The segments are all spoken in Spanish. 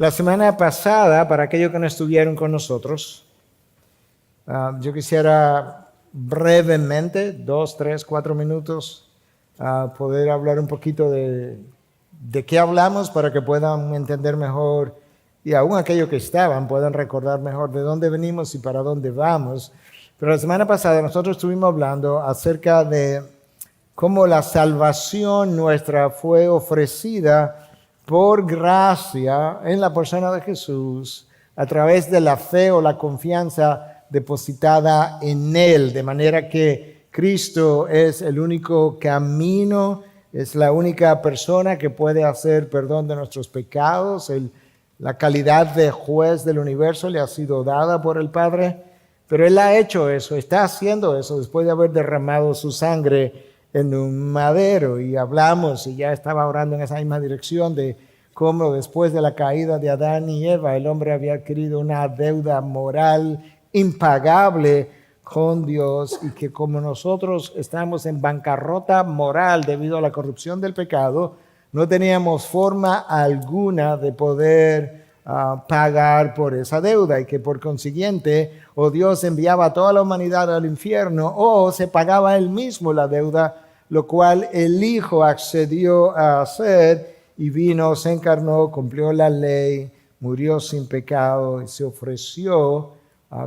La semana pasada, para aquellos que no estuvieron con nosotros, yo quisiera brevemente, 2, 3, 4 minutos, poder hablar un poquito de qué hablamos para que puedan entender mejor y aún aquellos que estaban puedan recordar mejor de dónde venimos y para dónde vamos. Pero la semana pasada nosotros estuvimos hablando acerca de cómo la salvación nuestra fue ofrecida por gracia en la persona de Jesús a través de la fe o la confianza depositada en Él, de manera que Cristo es el único camino, es la única persona que puede hacer perdón de nuestros pecados. La calidad de juez del universo le ha sido dada por el Padre, pero Él ha hecho eso, está haciendo eso después de haber derramado su sangre en un madero. Y hablamos, y ya estaba orando en esa misma dirección, de cómo después de la caída de Adán y Eva, el hombre había adquirido una deuda moral impagable con Dios, y que como nosotros estamos en bancarrota moral debido a la corrupción del pecado, no teníamos forma alguna de poder pagar por esa deuda, y que por consiguiente o Dios enviaba a toda la humanidad al infierno o se pagaba él mismo la deuda, lo cual el Hijo accedió a hacer y vino, se encarnó, cumplió la ley, murió sin pecado y se ofreció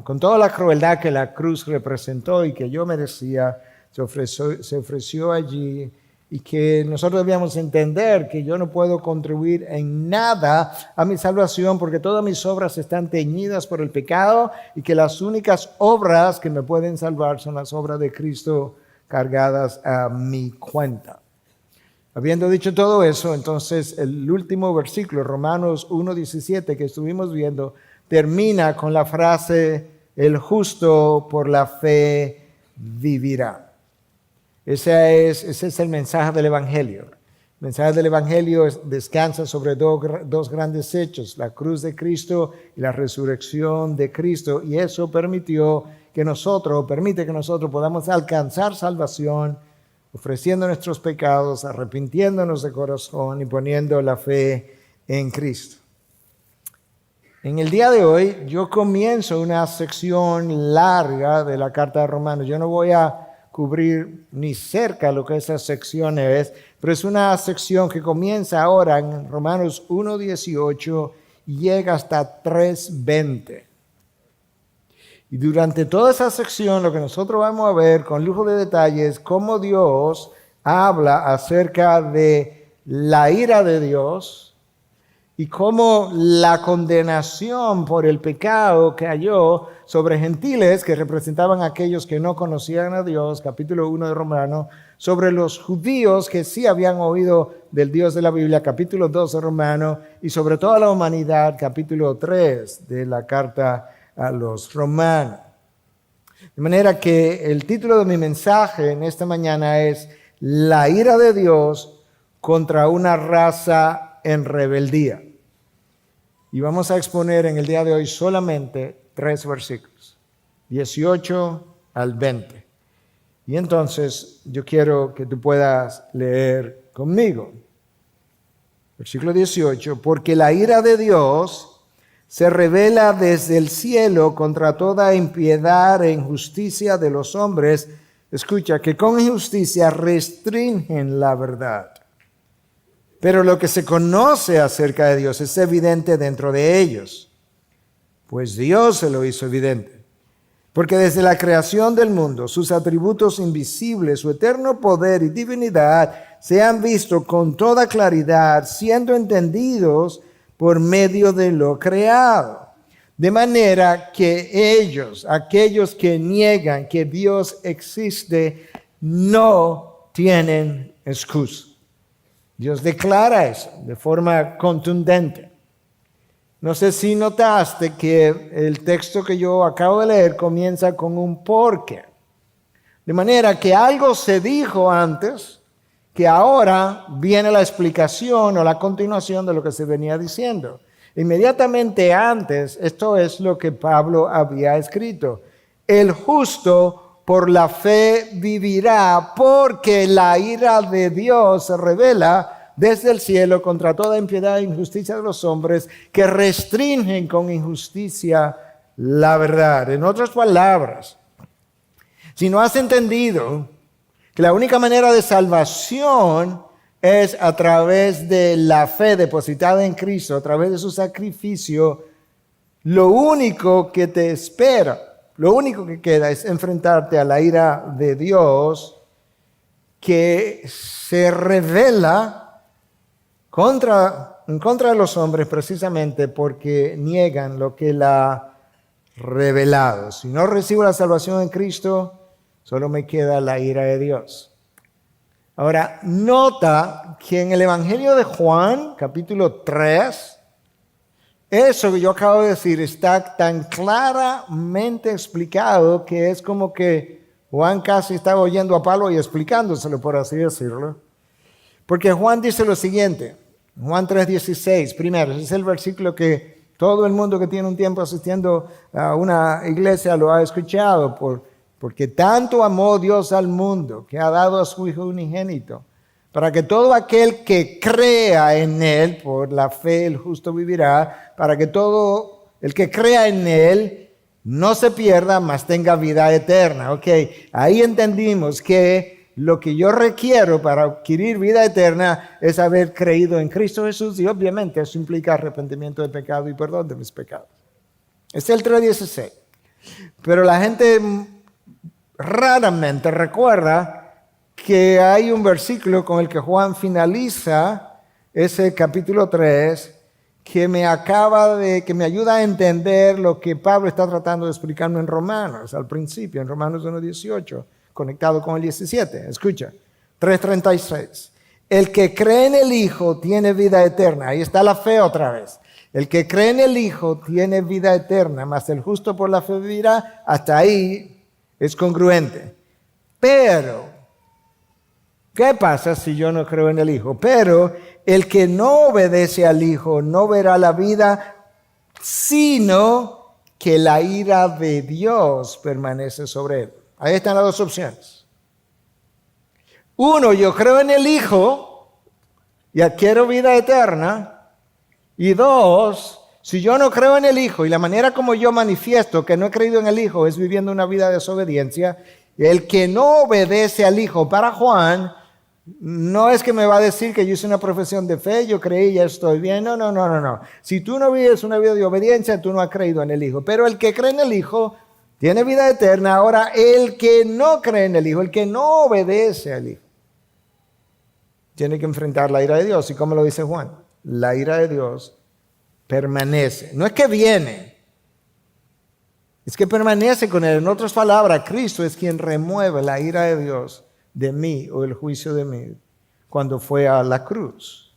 con toda la crueldad que la cruz representó y que yo merecía. Se ofreció allí, y que nosotros debíamos entender que yo no puedo contribuir en nada a mi salvación porque todas mis obras están teñidas por el pecado, y que las únicas obras que me pueden salvar son las obras de Cristo cargadas a mi cuenta. Habiendo dicho todo eso, entonces el último versículo, Romanos 1:17, que estuvimos viendo, termina con la frase: el justo por la fe vivirá. Ese es el mensaje del Evangelio. El mensaje del Evangelio descansa sobre dos grandes hechos: la cruz de Cristo y la resurrección de Cristo. Y eso permite que nosotros podamos alcanzar salvación, ofreciendo nuestros pecados, arrepintiéndonos de corazón y poniendo la fe en Cristo. En el día de hoy yo comienzo una sección larga de la carta de Romanos. Yo no voy a cubrir ni cerca lo que esa sección es, pero es una sección que comienza ahora en Romanos 1:18 y llega hasta 3:20. Y durante toda esa sección lo que nosotros vamos a ver con lujo de detalles, cómo Dios habla acerca de la ira de Dios y cómo la condenación por el pecado cayó sobre gentiles, que representaban a aquellos que no conocían a Dios, capítulo 1 de Romanos, sobre los judíos que sí habían oído del Dios de la Biblia, capítulo 2 de Romanos, y sobre toda la humanidad, capítulo 3 de la carta a los Romanos. De manera que el título de mi mensaje en esta mañana es: la ira de Dios contra una raza en rebeldía. Y vamos a exponer en el día de hoy solamente 3 versículos, 18 al 20. Y entonces yo quiero que tú puedas leer conmigo. Versículo 18: porque la ira de Dios se revela desde el cielo contra toda impiedad e injusticia de los hombres, escucha, que con injusticia restringen la verdad. Pero lo que se conoce acerca de Dios es evidente dentro de ellos, pues Dios se lo hizo evidente. Porque desde la creación del mundo, sus atributos invisibles, su eterno poder y divinidad, se han visto con toda claridad, siendo entendidos por medio de lo creado. De manera que ellos, aquellos que niegan que Dios existe, no tienen excusa. Dios declara eso de forma contundente. No sé si notaste que el texto que yo acabo de leer comienza con un porque. De manera que algo se dijo antes, que ahora viene la explicación o la continuación de lo que se venía diciendo. Inmediatamente antes, esto es lo que Pablo había escrito: el justo por la fe vivirá, porque la ira de Dios se revela desde el cielo contra toda impiedad e injusticia de los hombres que restringen con injusticia la verdad. En otras palabras, si no has entendido que la única manera de salvación es a través de la fe depositada en Cristo, a través de su sacrificio, lo único que te espera, lo único que queda es enfrentarte a la ira de Dios que se revela en contra de los hombres precisamente porque niegan lo que Él ha revelado. Si no recibo la salvación en Cristo, solo me queda la ira de Dios. Ahora, nota que en el Evangelio de Juan, capítulo 3, eso que yo acabo de decir está tan claramente explicado que es como que Juan casi estaba oyendo a Pablo y explicándoselo, por así decirlo. Porque Juan dice lo siguiente, Juan 3:16, primero, ese es el versículo que todo el mundo que tiene un tiempo asistiendo a una iglesia lo ha escuchado, porque tanto amó Dios al mundo que ha dado a su Hijo unigénito, para que todo aquel que crea en Él, por la fe el justo vivirá, para que todo el que crea en Él no se pierda, mas tenga vida eterna. Ok, ahí entendimos que lo que yo requiero para adquirir vida eterna es haber creído en Cristo Jesús y obviamente eso implica arrepentimiento de pecado y perdón de mis pecados. Este es el 3:16. Pero la gente raramente recuerda que hay un versículo con el que Juan finaliza ese capítulo 3 que me ayuda a entender lo que Pablo está tratando de explicarnos en Romanos al principio, en Romanos 1:18, conectado con el 17. Escucha, 3:36. El que cree en el Hijo tiene vida eterna. Ahí está la fe otra vez. El que cree en el Hijo tiene vida eterna, mas el justo por la fe vivirá. Hasta ahí es congruente. Pero, ¿qué pasa si yo no creo en el Hijo? Pero el que no obedece al Hijo no verá la vida, sino que la ira de Dios permanece sobre él. Ahí están las dos opciones. Uno, yo creo en el Hijo y adquiero vida eterna. Y dos, si yo no creo en el Hijo y la manera como yo manifiesto que no he creído en el Hijo es viviendo una vida de desobediencia, el que no obedece al Hijo, para Juan, no es que me va a decir que yo hice una profesión de fe, yo creí, ya estoy bien. No. Si tú no vives una vida de obediencia, tú no has creído en el Hijo. Pero el que cree en el Hijo tiene vida eterna. Ahora, el que no cree en el Hijo, el que no obedece al Hijo, tiene que enfrentar la ira de Dios. ¿Y cómo lo dice Juan? La ira de Dios permanece. No es que viene, es que permanece con él. En otras palabras, Cristo es quien remueve la ira de Dios de mí o el juicio de mí cuando fue a la cruz.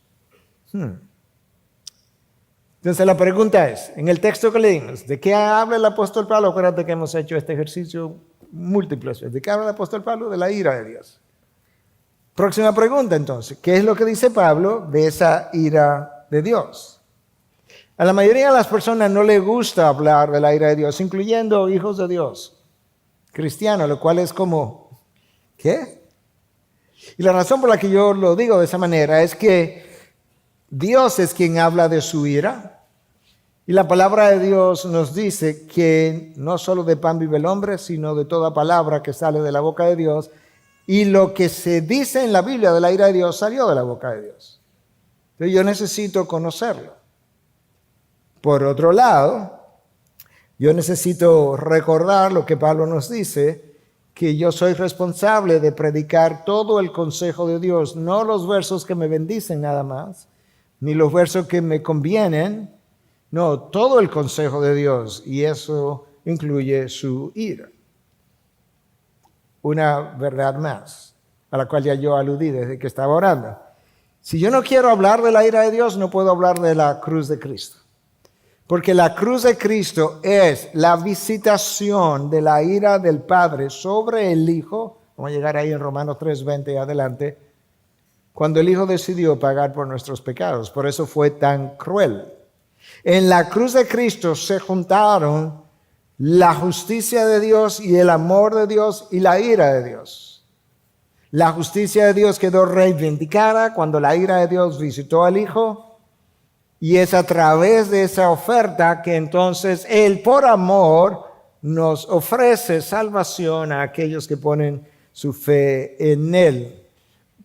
Entonces la pregunta es, en el texto que leímos, ¿de qué habla el apóstol Pablo? Acuérdate que hemos hecho este ejercicio múltiples veces. ¿De qué habla el apóstol Pablo? De la ira de Dios. Próxima pregunta entonces, ¿qué es lo que dice Pablo de esa ira de Dios? A la mayoría de las personas no le gusta hablar de la ira de Dios, incluyendo hijos de Dios, cristianos, lo cual es como, ¿qué? Y la razón por la que yo lo digo de esa manera es que Dios es quien habla de su ira. Y la palabra de Dios nos dice que no solo de pan vive el hombre, sino de toda palabra que sale de la boca de Dios. Y lo que se dice en la Biblia de la ira de Dios salió de la boca de Dios. Entonces yo necesito conocerlo. Por otro lado, yo necesito recordar lo que Pablo nos dice, que yo soy responsable de predicar todo el consejo de Dios, no los versos que me bendicen nada más, ni los versos que me convienen, no, todo el consejo de Dios, y eso incluye su ira. Una verdad más, a la cual ya yo aludí desde que estaba orando. Si yo no quiero hablar de la ira de Dios, no puedo hablar de la cruz de Cristo. Porque la cruz de Cristo es la visitación de la ira del Padre sobre el Hijo. Vamos a llegar ahí en Romanos 3:20 y adelante. Cuando el Hijo decidió pagar por nuestros pecados. Por eso fue tan cruel. En la cruz de Cristo se juntaron la justicia de Dios y el amor de Dios y la ira de Dios. La justicia de Dios quedó reivindicada cuando la ira de Dios visitó al Hijo. Y es a través de esa oferta que entonces Él, por amor, nos ofrece salvación a aquellos que ponen su fe en Él.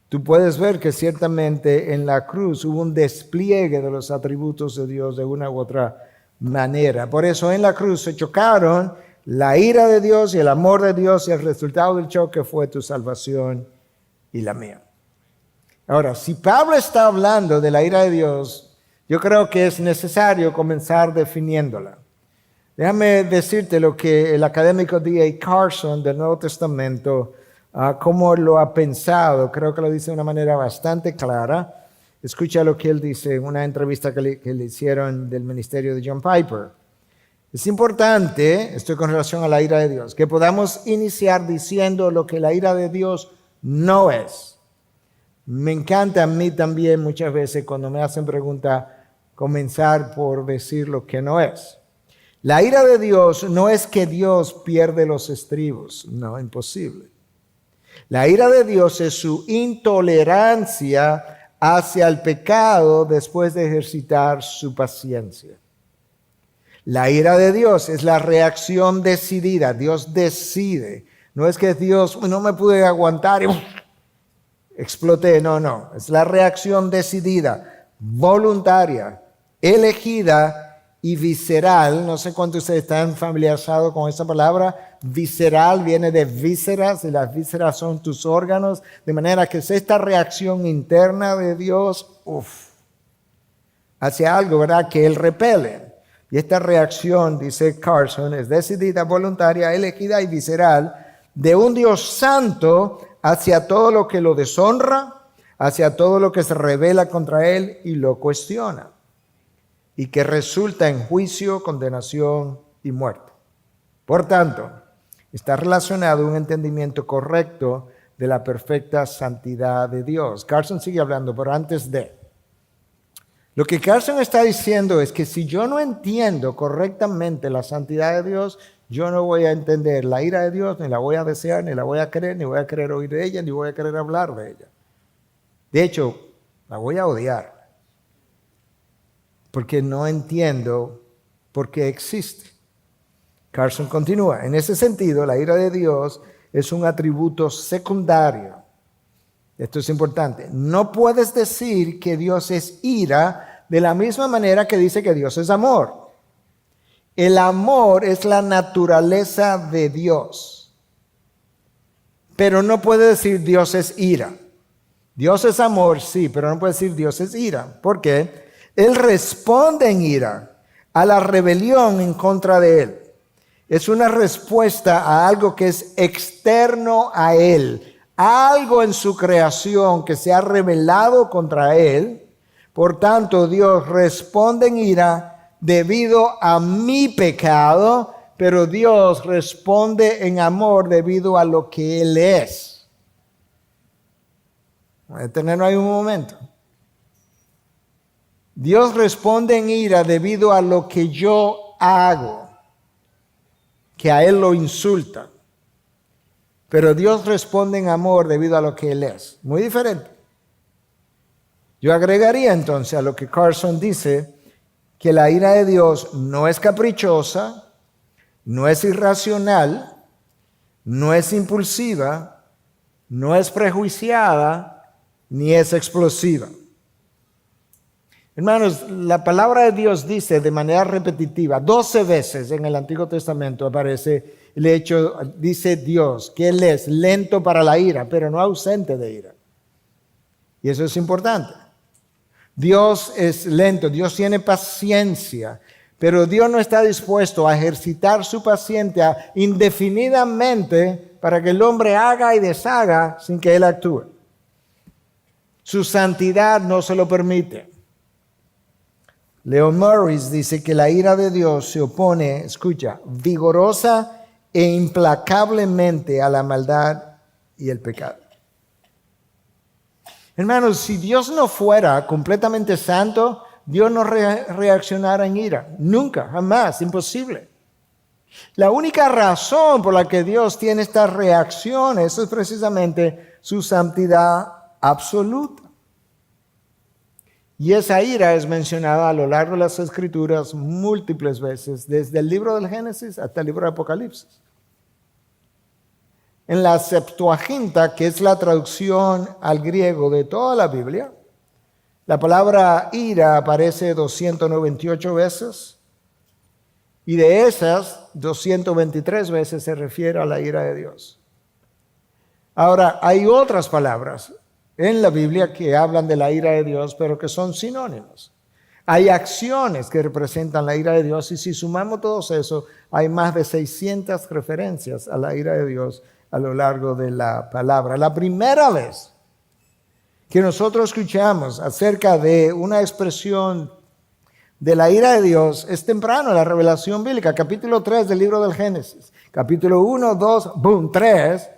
Tú puedes ver que ciertamente en la cruz hubo un despliegue de los atributos de Dios de una u otra manera. Por eso en la cruz se chocaron la ira de Dios y el amor de Dios, y el resultado del choque fue tu salvación y la mía. Ahora, si Pablo está hablando de la ira de Dios, yo creo que es necesario comenzar definiéndola. Déjame decirte lo que el académico D.A. Carson del Nuevo Testamento, cómo lo ha pensado. Creo que lo dice de una manera bastante clara. Escucha lo que él dice en una entrevista que le hicieron del ministerio de John Piper. Es importante, esto con relación a la ira de Dios, que podamos iniciar diciendo lo que la ira de Dios no es. Me encanta a mí también muchas veces cuando me hacen preguntas comenzar por decir lo que no es. La ira de Dios no es que Dios pierde los estribos, no, imposible. La ira de Dios es su intolerancia hacia el pecado después de ejercitar su paciencia. La ira de Dios es la reacción decidida, Dios decide. No es que Dios no me pude aguantar y exploté, no, es la reacción decidida, voluntaria, elegida y visceral. No sé cuántos de ustedes están familiarizados con esa palabra. Visceral viene de vísceras, y las vísceras son tus órganos, de manera que es esta reacción interna de Dios, hacia algo, ¿verdad?, que Él repele. Y esta reacción, dice Carson, es decidida, voluntaria, elegida y visceral de un Dios santo hacia todo lo que lo deshonra, hacia todo lo que se rebela contra Él y lo cuestiona, y que resulta en juicio, condenación y muerte. Por tanto, está relacionado un entendimiento correcto de la perfecta santidad de Dios. Carson sigue hablando, pero antes de... Lo que Carson está diciendo es que si yo no entiendo correctamente la santidad de Dios, yo no voy a entender la ira de Dios, ni la voy a desear, ni la voy a querer, ni voy a querer oír de ella, ni voy a querer hablar de ella. De hecho, la voy a odiar, porque no entiendo por qué existe. Carson continúa, en ese sentido, la ira de Dios es un atributo secundario. Esto es importante. No puedes decir que Dios es ira de la misma manera que dice que Dios es amor. El amor es la naturaleza de Dios. Pero no puede decir Dios es ira. Dios es amor, sí, pero no puede decir Dios es ira. ¿Por qué? Él responde en ira a la rebelión en contra de Él. Es una respuesta a algo que es externo a Él. Algo en su creación que se ha rebelado contra Él. Por tanto, Dios responde en ira debido a mi pecado, pero Dios responde en amor debido a lo que Él es. Voy a detenernos ahí un momento. Dios responde en ira debido a lo que yo hago, que a Él lo insulta. Pero Dios responde en amor debido a lo que Él es. Muy diferente. Yo agregaría entonces a lo que Carson dice, que la ira de Dios no es caprichosa, no es irracional, no es impulsiva, no es prejuiciada, ni es explosiva. Hermanos, la palabra de Dios dice de manera repetitiva, 12 veces en el Antiguo Testamento aparece el hecho, dice Dios, que Él es lento para la ira, pero no ausente de ira. Y eso es importante. Dios es lento, Dios tiene paciencia, pero Dios no está dispuesto a ejercitar su paciencia indefinidamente para que el hombre haga y deshaga sin que Él actúe. Su santidad no se lo permite. Leon Morris dice que la ira de Dios se opone, escucha, vigorosa e implacablemente a la maldad y el pecado. Hermanos, si Dios no fuera completamente santo, Dios no reaccionara en ira. Nunca, jamás, imposible. La única razón por la que Dios tiene estas reacciones es precisamente su santidad absoluta. Y esa ira es mencionada a lo largo de las Escrituras múltiples veces, desde el libro del Génesis hasta el libro de Apocalipsis. En la Septuaginta, que es la traducción al griego de toda la Biblia, la palabra ira aparece 298 veces y de esas 223 veces se refiere a la ira de Dios. Ahora, hay otras palabras en la Biblia que hablan de la ira de Dios, pero que son sinónimos. Hay acciones que representan la ira de Dios y si sumamos todo eso, hay más de 600 referencias a la ira de Dios a lo largo de la palabra. La primera vez que nosotros escuchamos acerca de una expresión de la ira de Dios es temprano en la revelación bíblica, capítulo 3 del libro del Génesis. Capítulo 1, 2, boom, 3.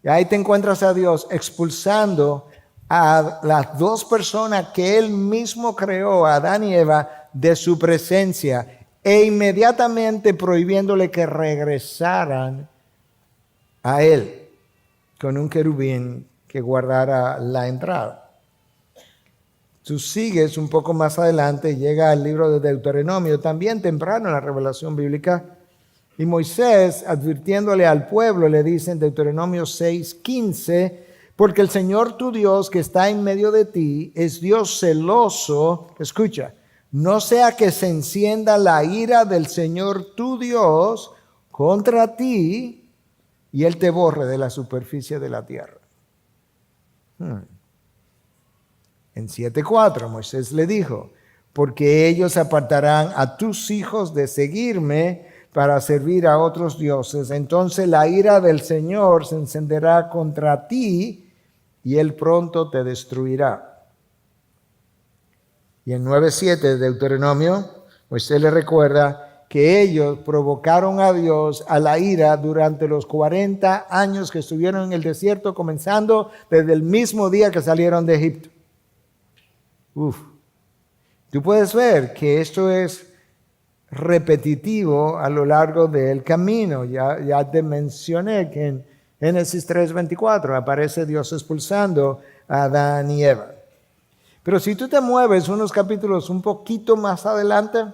Y ahí te encuentras a Dios expulsando a las dos personas que Él mismo creó, a Adán y Eva, de su presencia e inmediatamente prohibiéndole que regresaran a Él con un querubín que guardara la entrada. Tú sigues un poco más adelante, llega al libro de Deuteronomio, también temprano en la revelación bíblica, y Moisés, advirtiéndole al pueblo, le dice en Deuteronomio 6:15, porque el Señor tu Dios que está en medio de ti es Dios celoso, escucha, no sea que se encienda la ira del Señor tu Dios contra ti y Él te borre de la superficie de la tierra. En 7:4 Moisés le dijo, porque ellos apartarán a tus hijos de seguirme para servir a otros dioses, entonces la ira del Señor se encenderá contra ti y Él pronto te destruirá. Y en 9:7 de Deuteronomio, Moisés le recuerda que ellos provocaron a Dios a la ira durante los 40 años que estuvieron en el desierto, comenzando desde el mismo día que salieron de Egipto. Tú puedes ver que esto es repetitivo a lo largo del camino. Ya te mencioné que en Génesis 3:24 aparece Dios expulsando a Adán y Eva. Pero si tú te mueves unos capítulos un poquito más adelante,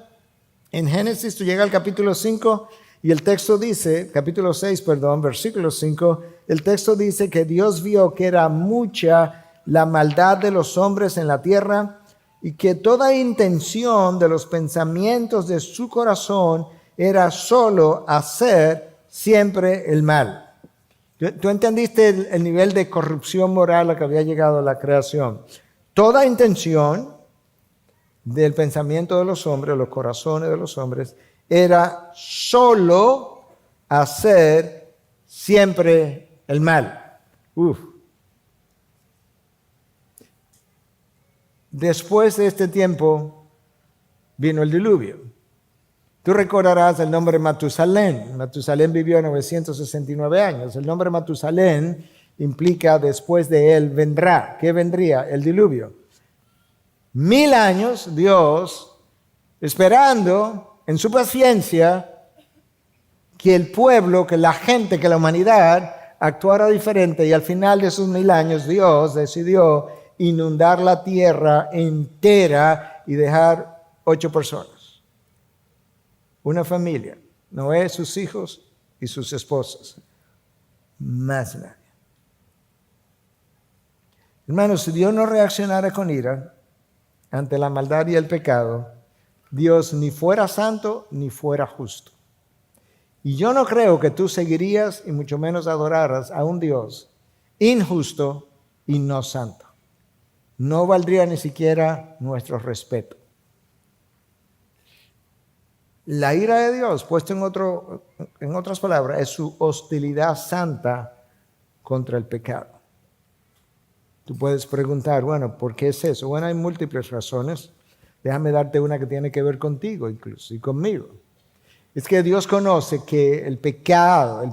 en Génesis tú llegas al capítulo 5 y el texto dice, capítulo 6, versículo 5, el texto dice que Dios vio que era mucha la maldad de los hombres en la tierra y que toda intención de los pensamientos de su corazón era solo hacer siempre el mal. ¿Tú entendiste el nivel de corrupción moral a que había llegado la creación? Toda intención del pensamiento de los hombres, los corazones de los hombres, era solo hacer siempre el mal. Después de este tiempo vino el diluvio. Tú recordarás el nombre Matusalén. Matusalén vivió 969 años. El nombre Matusalén implica después de él vendrá. ¿Qué vendría? El diluvio. 1000 años Dios esperando en su paciencia que el pueblo, que la gente, que la humanidad actuara diferente y al final de esos 1000 años Dios decidió inundar la tierra entera y dejar 8 personas. Una familia, Noé, sus hijos y sus esposas. Más nadie. Hermanos, si Dios no reaccionara con ira ante la maldad y el pecado, Dios ni fuera santo ni fuera justo. Y yo no creo que tú seguirías y mucho menos adoraras a un Dios injusto y no santo. No valdría ni siquiera nuestro respeto. La ira de Dios, puesto en otras palabras, es su hostilidad santa contra el pecado. Tú puedes preguntar, bueno, ¿por qué es eso? Bueno, hay múltiples razones. Déjame darte una que tiene que ver contigo incluso y conmigo. Es que Dios conoce que el pecado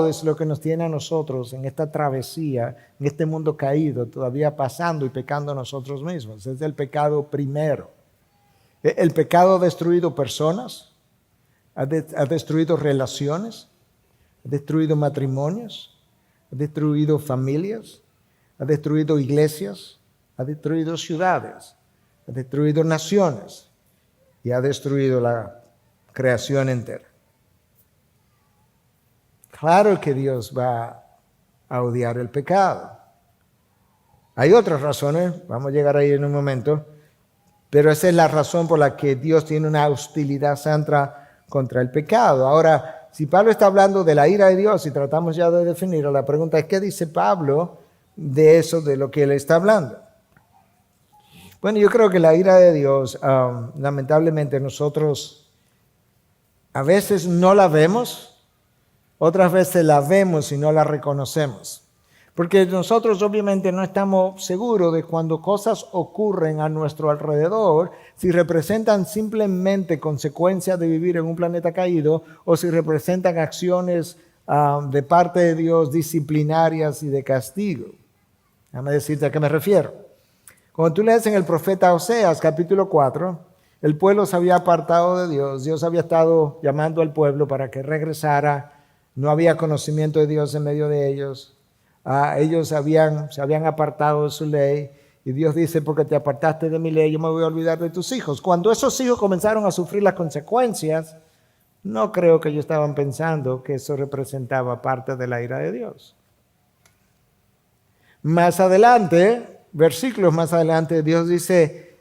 es lo que nos tiene a nosotros en esta travesía, en este mundo caído, todavía pasando y pecando nosotros mismos. Es el pecado primero. El pecado ha destruido personas, ha destruido relaciones, ha destruido matrimonios, ha destruido familias, ha destruido iglesias, ha destruido ciudades, ha destruido naciones y ha destruido la creación entera. Claro que Dios va a odiar el pecado. Hay otras razones, vamos a llegar ahí en un momento, pero esa es la razón por la que Dios tiene una hostilidad santa contra el pecado. Ahora, si Pablo está hablando de la ira de Dios y tratamos ya de definirlo, la pregunta es, ¿qué dice Pablo de eso, de lo que él está hablando? Bueno, yo creo que la ira de Dios, lamentablemente nosotros a veces no la vemos, otras veces la vemos y no la reconocemos. Porque nosotros obviamente no estamos seguros de cuando cosas ocurren a nuestro alrededor, si representan simplemente consecuencias de vivir en un planeta caído o si representan acciones de parte de Dios disciplinarias y de castigo. Déjame decirte a qué me refiero. Cuando tú lees en el profeta Oseas, capítulo 4, el pueblo se había apartado de Dios. Dios había estado llamando al pueblo para que regresara. No había conocimiento de Dios en medio de ellos. Ellos se habían apartado de su ley. Y Dios dice, porque te apartaste de mi ley, yo me voy a olvidar de tus hijos. Cuando esos hijos comenzaron a sufrir las consecuencias, no creo que ellos estaban pensando que eso representaba parte de la ira de Dios. Más adelante, versículos más adelante, Dios dice,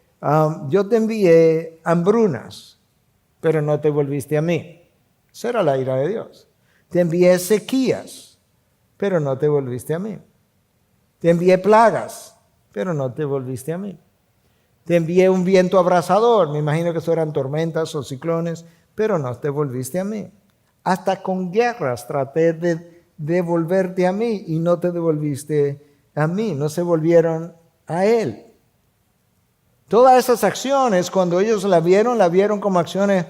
yo te envié hambrunas, pero no te volviste a mí. Esa era la ira de Dios. Te envié sequías, pero no te volviste a mí. Te envié plagas, pero no te volviste a mí. Te envié un viento abrasador, me imagino que eso eran tormentas o ciclones, pero no te volviste a mí. Hasta con guerras traté de devolverte a mí y no te devolviste a mí, no se volvieron a Él. Todas esas acciones, cuando ellos la vieron como acciones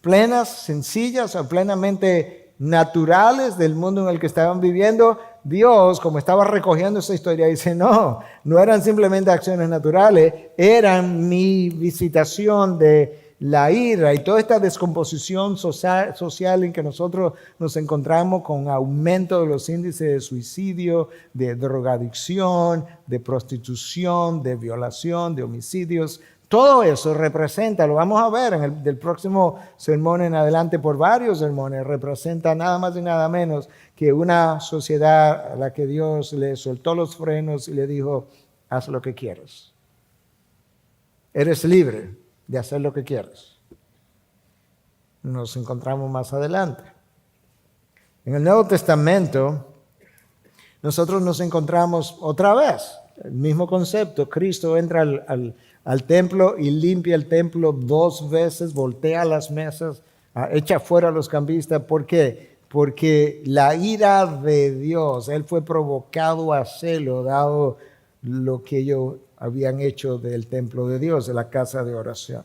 plenas, sencillas o plenamente naturales del mundo en el que estaban viviendo. Dios, como estaba recogiendo esa historia, dice, no eran simplemente acciones naturales, eran mi visitación de la ira y toda esta descomposición social en que nosotros nos encontramos con aumento de los índices de suicidio, de drogadicción, de prostitución, de violación, de homicidios. Todo eso representa, lo vamos a ver en el próximo sermón en adelante por varios sermones, representa nada más y nada menos que una sociedad a la que Dios le soltó los frenos y le dijo, haz lo que quieras. Eres libre de hacer lo que quieras. Nos encontramos más adelante. En el Nuevo Testamento, nosotros nos encontramos otra vez, el mismo concepto. Cristo entra al templo y limpia el templo 2 veces, voltea las mesas, echa fuera a los cambistas. ¿Por qué? Porque la ira de Dios, Él fue provocado a celo, dado lo que ellos habían hecho del templo de Dios, de la casa de oración.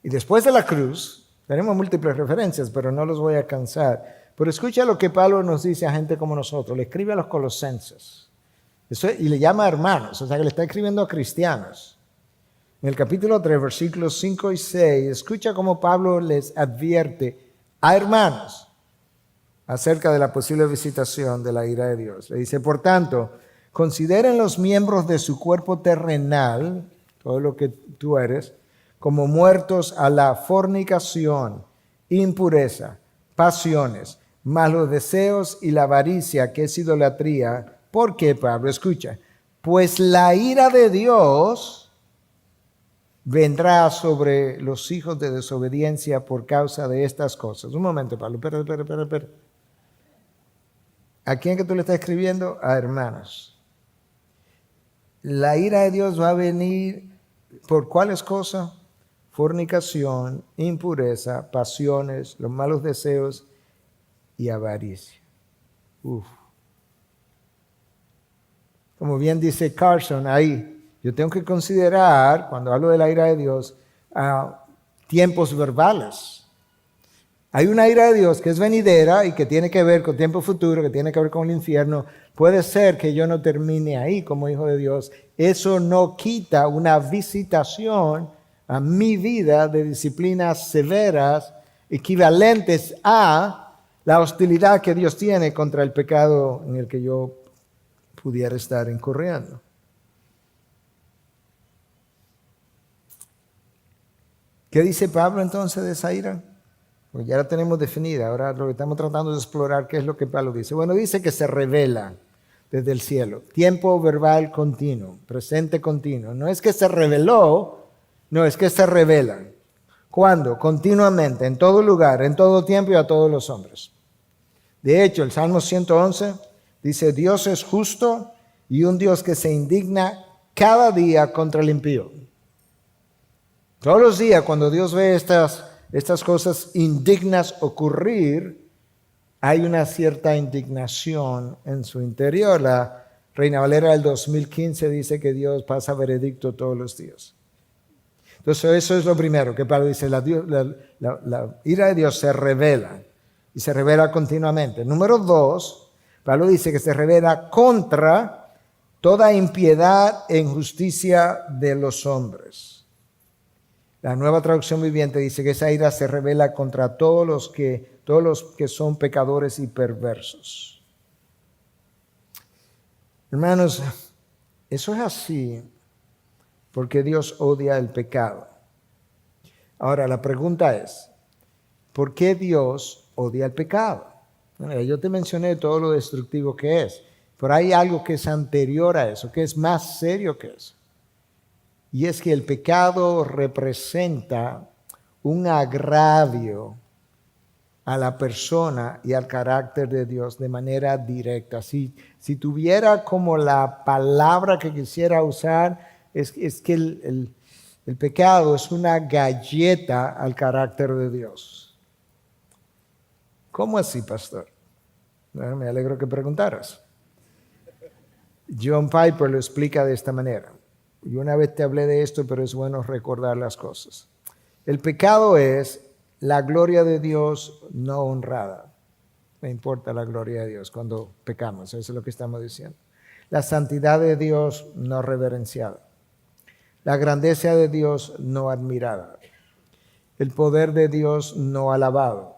Y después de la cruz, tenemos múltiples referencias, pero no los voy a cansar. Pero escucha lo que Pablo nos dice a gente como nosotros, le escribe a los colosenses. Y le llama hermanos, o sea que le está escribiendo a cristianos. En el capítulo 3, versículos 5 y 6, escucha cómo Pablo les advierte a hermanos acerca de la posible visitación de la ira de Dios. Le dice, por tanto, consideren los miembros de su cuerpo terrenal, todo lo que tú eres, como muertos a la fornicación, impureza, pasiones, malos deseos y la avaricia, que es idolatría. ¿Por qué, Pablo? Escucha. Pues la ira de Dios vendrá sobre los hijos de desobediencia por causa de estas cosas. Un momento, Pablo. Espera. ¿A quién que tú le estás escribiendo? A hermanos. La ira de Dios va a venir ¿por cuáles cosas? Fornicación, impureza, pasiones, los malos deseos y avaricia. Como bien dice Carson ahí, yo tengo que considerar, cuando hablo de la ira de Dios, tiempos verbales. Hay una ira de Dios que es venidera y que tiene que ver con tiempo futuro, que tiene que ver con el infierno. Puede ser que yo no termine ahí como hijo de Dios. Eso no quita una visitación a mi vida de disciplinas severas equivalentes a la hostilidad que Dios tiene contra el pecado en el que yo pudiera estar incurriendo. ¿Qué dice Pablo entonces de esa ira? Pues ya la tenemos definida. Ahora lo que estamos tratando de explorar, ¿qué es lo que Pablo dice? Bueno, dice que se revela desde el cielo. Tiempo verbal continuo, presente continuo. No es que se reveló, no, es que se revela. ¿Cuándo? Continuamente, en todo lugar, en todo tiempo y a todos los hombres. De hecho, el Salmo 111 dice, Dios es justo y un Dios que se indigna cada día contra el impío. Todos los días, cuando Dios ve estas cosas indignas ocurrir, hay una cierta indignación en su interior. La Reina Valera del 2015 dice que Dios pasa veredicto todos los días. Entonces eso es lo primero que Pablo dice, la ira de Dios se revela y se revela continuamente. Número 2, Pablo dice que se revela contra toda impiedad e injusticia de los hombres. La Nueva Traducción Viviente dice que esa ira se revela contra todos los que son pecadores y perversos. Hermanos, eso es así porque Dios odia el pecado. Ahora, la pregunta es, ¿por qué Dios odia el pecado? Bueno, yo te mencioné todo lo destructivo que es, pero hay algo que es anterior a eso, que es más serio que eso. Y es que el pecado representa un agravio a la persona y al carácter de Dios de manera directa. Si tuviera como la palabra que quisiera usar, es que el pecado es una galleta al carácter de Dios. ¿Cómo así, pastor? Bueno, me alegro que preguntaras. John Piper lo explica de esta manera. Yo una vez te hablé de esto, pero es bueno recordar las cosas. El pecado es la gloria de Dios no honrada. Me importa la gloria de Dios cuando pecamos, eso es lo que estamos diciendo. La santidad de Dios no reverenciada. La grandeza de Dios no admirada. El poder de Dios no alabado.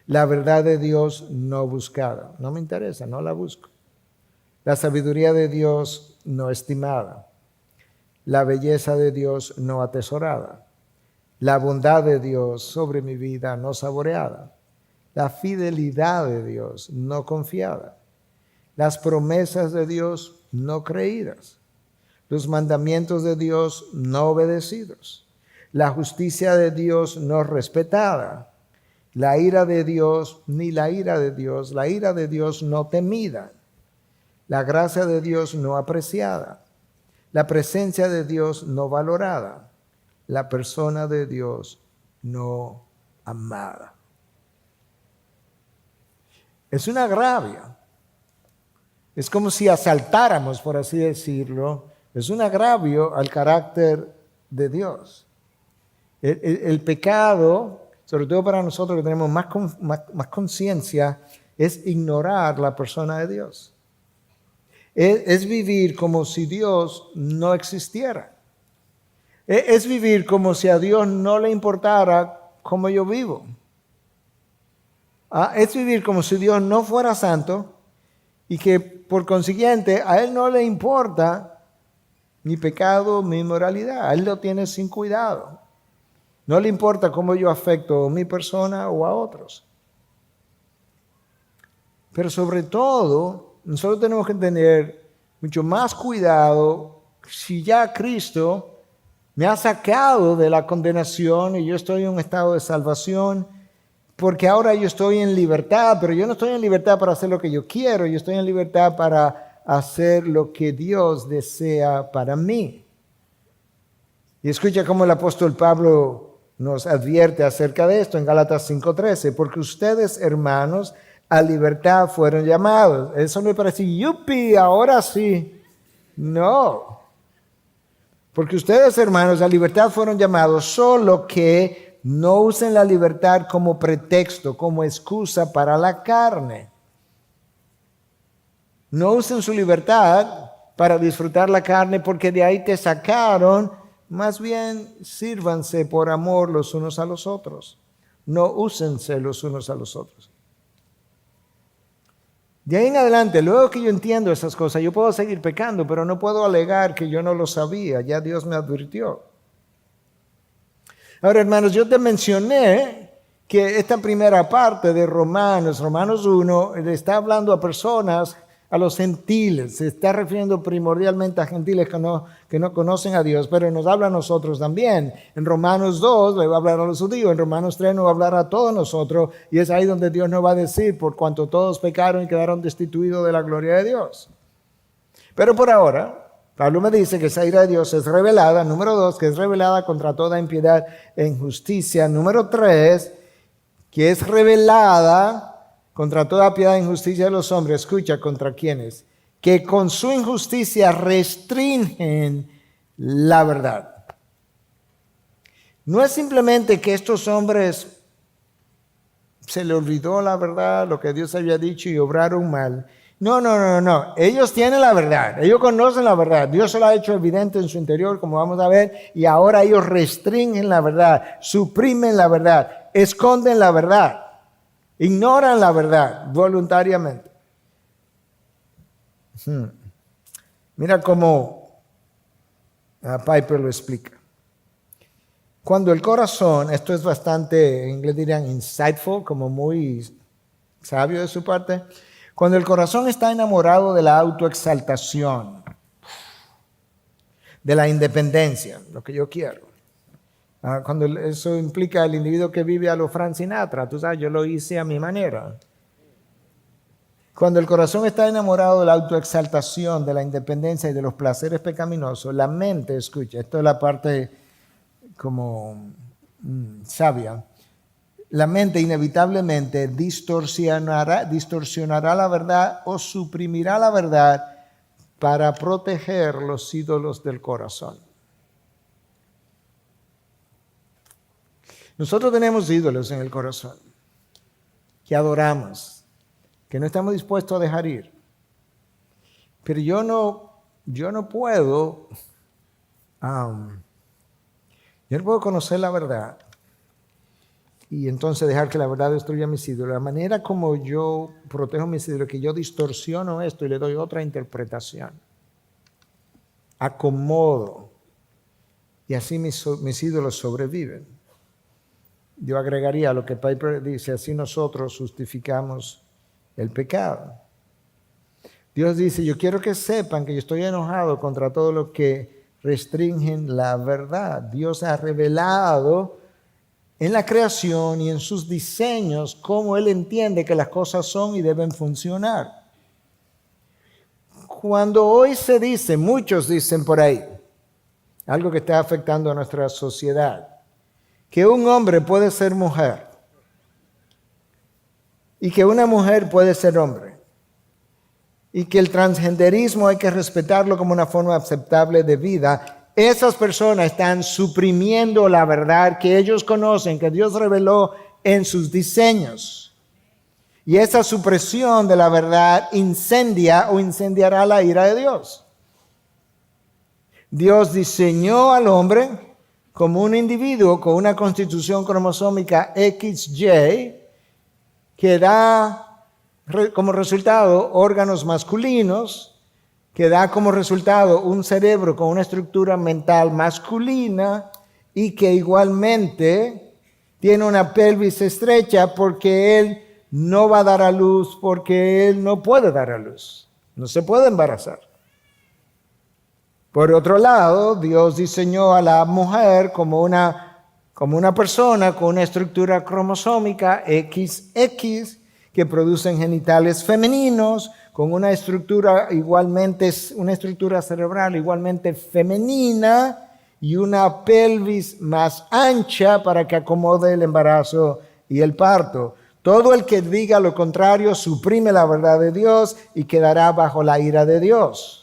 La verdad de Dios no buscada. No me interesa, no la busco. La sabiduría de Dios no estimada. La belleza de Dios no atesorada. La bondad de Dios sobre mi vida no saboreada. La fidelidad de Dios no confiada. Las promesas de Dios no creídas. Los mandamientos de Dios no obedecidos. La justicia de Dios no respetada. La ira de Dios, ni la ira de Dios, la ira de Dios no temida. La gracia de Dios no apreciada. La presencia de Dios no valorada. La persona de Dios no amada. Es un agravio. Es como si asaltáramos, por así decirlo. Es un agravio al carácter de Dios. El pecado, sobre todo para nosotros que tenemos más conciencia, es ignorar la persona de Dios. Es vivir como si Dios no existiera. Es vivir como si a Dios no le importara cómo yo vivo. Es vivir como si Dios no fuera santo y que por consiguiente a Él no le importa mi pecado, mi inmoralidad. A Él lo tiene sin cuidado. No le importa cómo yo afecto a mi persona o a otros. Pero sobre todo, nosotros tenemos que tener mucho más cuidado si ya Cristo me ha sacado de la condenación y yo estoy en un estado de salvación, porque ahora yo estoy en libertad, pero yo no estoy en libertad para hacer lo que yo quiero, yo estoy en libertad para hacer lo que Dios desea para mí. Y escucha cómo el apóstol Pablo nos advierte acerca de esto en Gálatas 5:13, porque ustedes, hermanos, a libertad fueron llamados. Eso me parece, yupi, ahora sí. No. Porque ustedes, hermanos, a libertad fueron llamados, solo que no usen la libertad como pretexto, como excusa para la carne. No usen su libertad para disfrutar la carne porque de ahí te sacaron. Más bien, sírvanse por amor los unos a los otros. No úsense los unos a los otros. De ahí en adelante, luego que yo entiendo esas cosas, yo puedo seguir pecando, pero no puedo alegar que yo no lo sabía. Ya Dios me advirtió. Ahora, hermanos, yo te mencioné que esta primera parte de Romanos 1, le está hablando a personas, a los gentiles. Se está refiriendo primordialmente a gentiles que no conocen a Dios, pero nos habla a nosotros también. En Romanos 2 le va a hablar a los judíos, en Romanos 3 nos va a hablar a todos nosotros, y es ahí donde Dios nos va a decir, por cuanto todos pecaron y quedaron destituidos de la gloria de Dios. Pero por ahora, Pablo me dice que esa ira de Dios es revelada. Número 2, que es revelada contra toda impiedad e injusticia. Número 3, que es revelada contra toda piedad e injusticia de los hombres. Escucha, ¿contra quiénes? Que con su injusticia restringen la verdad. No es simplemente que estos hombres se le olvidó la verdad, lo que Dios había dicho y obraron mal. No. Ellos tienen la verdad. Ellos conocen la verdad. Dios se la ha hecho evidente en su interior, como vamos a ver. Y ahora ellos restringen la verdad, suprimen la verdad, esconden la verdad. Ignoran la verdad voluntariamente. Mira cómo Piper lo explica. Cuando el corazón, esto es bastante, en inglés dirían insightful, como muy sabio de su parte. Cuando el corazón está enamorado de la autoexaltación, de la independencia, lo que yo quiero. Cuando eso implica el individuo que vive a lo Frank Sinatra, tú sabes, yo lo hice a mi manera. Cuando el corazón está enamorado de la autoexaltación, de la independencia y de los placeres pecaminosos, la mente, escucha, esto es la parte como sabia, la mente inevitablemente distorsionará la verdad o suprimirá la verdad para proteger los ídolos del corazón. Nosotros tenemos ídolos en el corazón que adoramos, que no estamos dispuestos a dejar ir. Pero yo no puedo conocer la verdad y entonces dejar que la verdad destruya mis ídolos. La manera como yo protejo mis ídolos es que yo distorsiono esto y le doy otra interpretación. Acomodo. Y así mis ídolos sobreviven. Yo agregaría a lo que Piper dice, así nosotros justificamos el pecado. Dios dice, yo quiero que sepan que yo estoy enojado contra todo lo que restringen la verdad. Dios ha revelado en la creación y en sus diseños cómo Él entiende que las cosas son y deben funcionar. Cuando hoy se dice, muchos dicen por ahí, algo que está afectando a nuestra sociedad, que un hombre puede ser mujer y que una mujer puede ser hombre y que el transgenderismo hay que respetarlo como una forma aceptable de vida, esas personas están suprimiendo la verdad que ellos conocen, que Dios reveló en sus diseños. Y esa supresión de la verdad incendia o incendiará la ira de Dios. Dios diseñó al hombre como un individuo con una constitución cromosómica XY que da como resultado órganos masculinos, que da como resultado un cerebro con una estructura mental masculina y que igualmente tiene una pelvis estrecha porque él no va a dar a luz, porque él no puede dar a luz, no se puede embarazar. Por otro lado, Dios diseñó a la mujer como una persona con una estructura cromosómica XX que producen genitales femeninos, con una estructura cerebral igualmente femenina y una pelvis más ancha para que acomode el embarazo y el parto. Todo el que diga lo contrario suprime la verdad de Dios y quedará bajo la ira de Dios.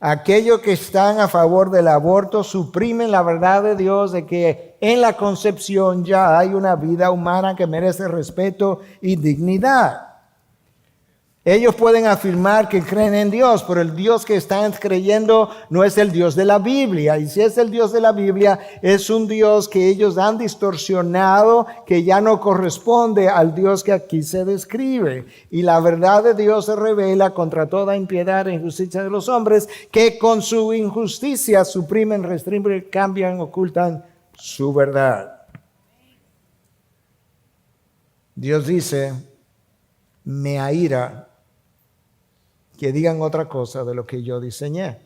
Aquellos que están a favor del aborto suprimen la verdad de Dios de que en la concepción ya hay una vida humana que merece respeto y dignidad. Ellos pueden afirmar que creen en Dios, pero el Dios que están creyendo no es el Dios de la Biblia. Y si es el Dios de la Biblia, es un Dios que ellos han distorsionado, que ya no corresponde al Dios que aquí se describe. Y la verdad de Dios se revela contra toda impiedad e injusticia de los hombres, que con su injusticia suprimen, restringen, cambian, ocultan su verdad. Dios dice, me aira que digan otra cosa de lo que yo diseñé.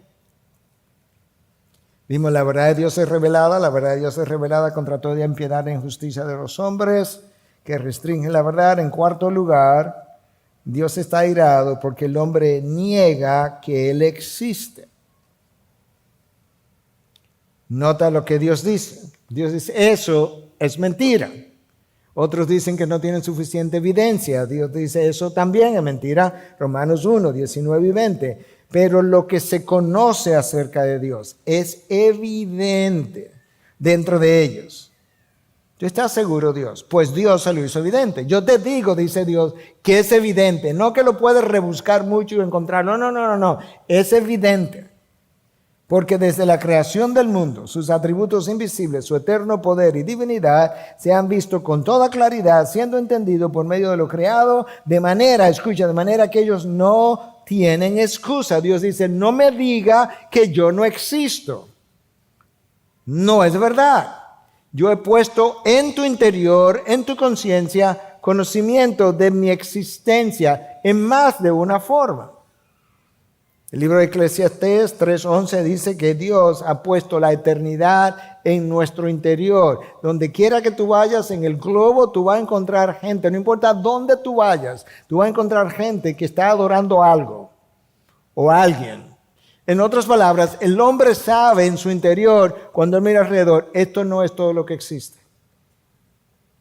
Vimos, la verdad de Dios es revelada, la verdad de Dios es revelada contra toda impiedad e injusticia de los hombres, que restringen la verdad. En cuarto lugar, Dios está airado porque el hombre niega que Él existe. Nota lo que Dios dice. Dios dice, eso es mentira. Otros dicen que no tienen suficiente evidencia. Dios dice, eso también es mentira. Romanos 1, 19 y 20. Pero lo que se conoce acerca de Dios es evidente dentro de ellos. ¿Tú estás seguro, Dios? Pues Dios se lo hizo evidente. Yo te digo, dice Dios, que es evidente. No que lo puedes rebuscar mucho y encontrarlo. No. Es evidente. Porque desde la creación del mundo, sus atributos invisibles, su eterno poder y divinidad se han visto con toda claridad, siendo entendido por medio de lo creado, de manera que ellos no tienen excusa. Dios dice, no me diga que yo no existo. No es verdad. Yo he puesto en tu interior, en tu conciencia, conocimiento de mi existencia en más de una forma. El libro de Eclesiastés 3:11 dice que Dios ha puesto la eternidad en nuestro interior. Donde quiera que tú vayas en el globo, tú vas a encontrar gente. No importa dónde tú vayas, tú vas a encontrar gente que está adorando algo o a alguien. En otras palabras, el hombre sabe en su interior, cuando él mira alrededor, esto no es todo lo que existe.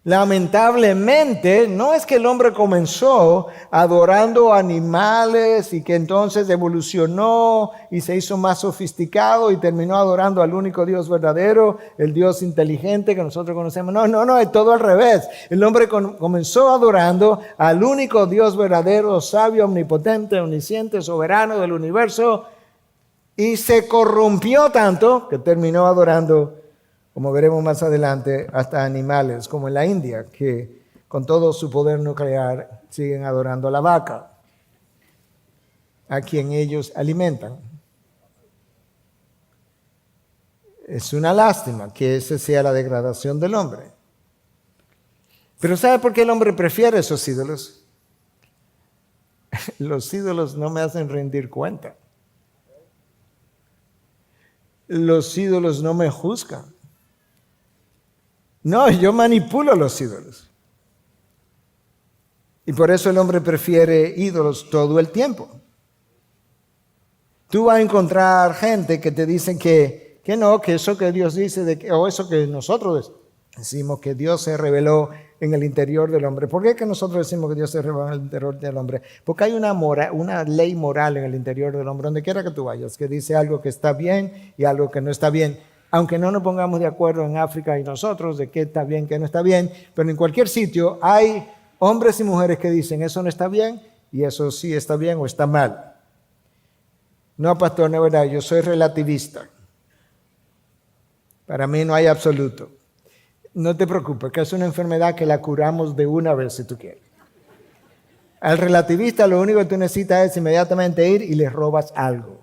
Lamentablemente, no es que el hombre comenzó adorando animales y que entonces evolucionó y se hizo más sofisticado y terminó adorando al único Dios verdadero, el Dios inteligente que nosotros conocemos. No, es todo al revés. El hombre comenzó adorando al único Dios verdadero, sabio, omnipotente, omnisciente, soberano del universo, y se corrompió tanto que terminó adorando, como veremos más adelante, hasta animales, como en la India, que con todo su poder nuclear siguen adorando a la vaca, a quien ellos alimentan. Es una lástima que esa sea la degradación del hombre. Pero ¿sabe por qué el hombre prefiere esos ídolos? Los ídolos no me hacen rendir cuenta. Los ídolos no me juzgan. No, yo manipulo los ídolos. Y por eso el hombre prefiere ídolos todo el tiempo. Tú vas a encontrar gente que te dicen que no, que eso que Dios dice, o eso que nosotros decimos que Dios se reveló en el interior del hombre. ¿Por qué que nosotros decimos que Dios se reveló en el interior del hombre? Porque hay una ley moral en el interior del hombre, donde quiera que tú vayas, que dice algo que está bien y algo que no está bien. Aunque no nos pongamos de acuerdo en África y nosotros de qué está bien, qué no está bien, pero en cualquier sitio hay hombres y mujeres que dicen eso no está bien y eso sí está bien o está mal. No, pastor, no es verdad, yo soy relativista. Para mí no hay absoluto. No te preocupes, que es una enfermedad que la curamos de una vez si tú quieres. Al relativista lo único que tú necesitas es inmediatamente ir y le robas algo.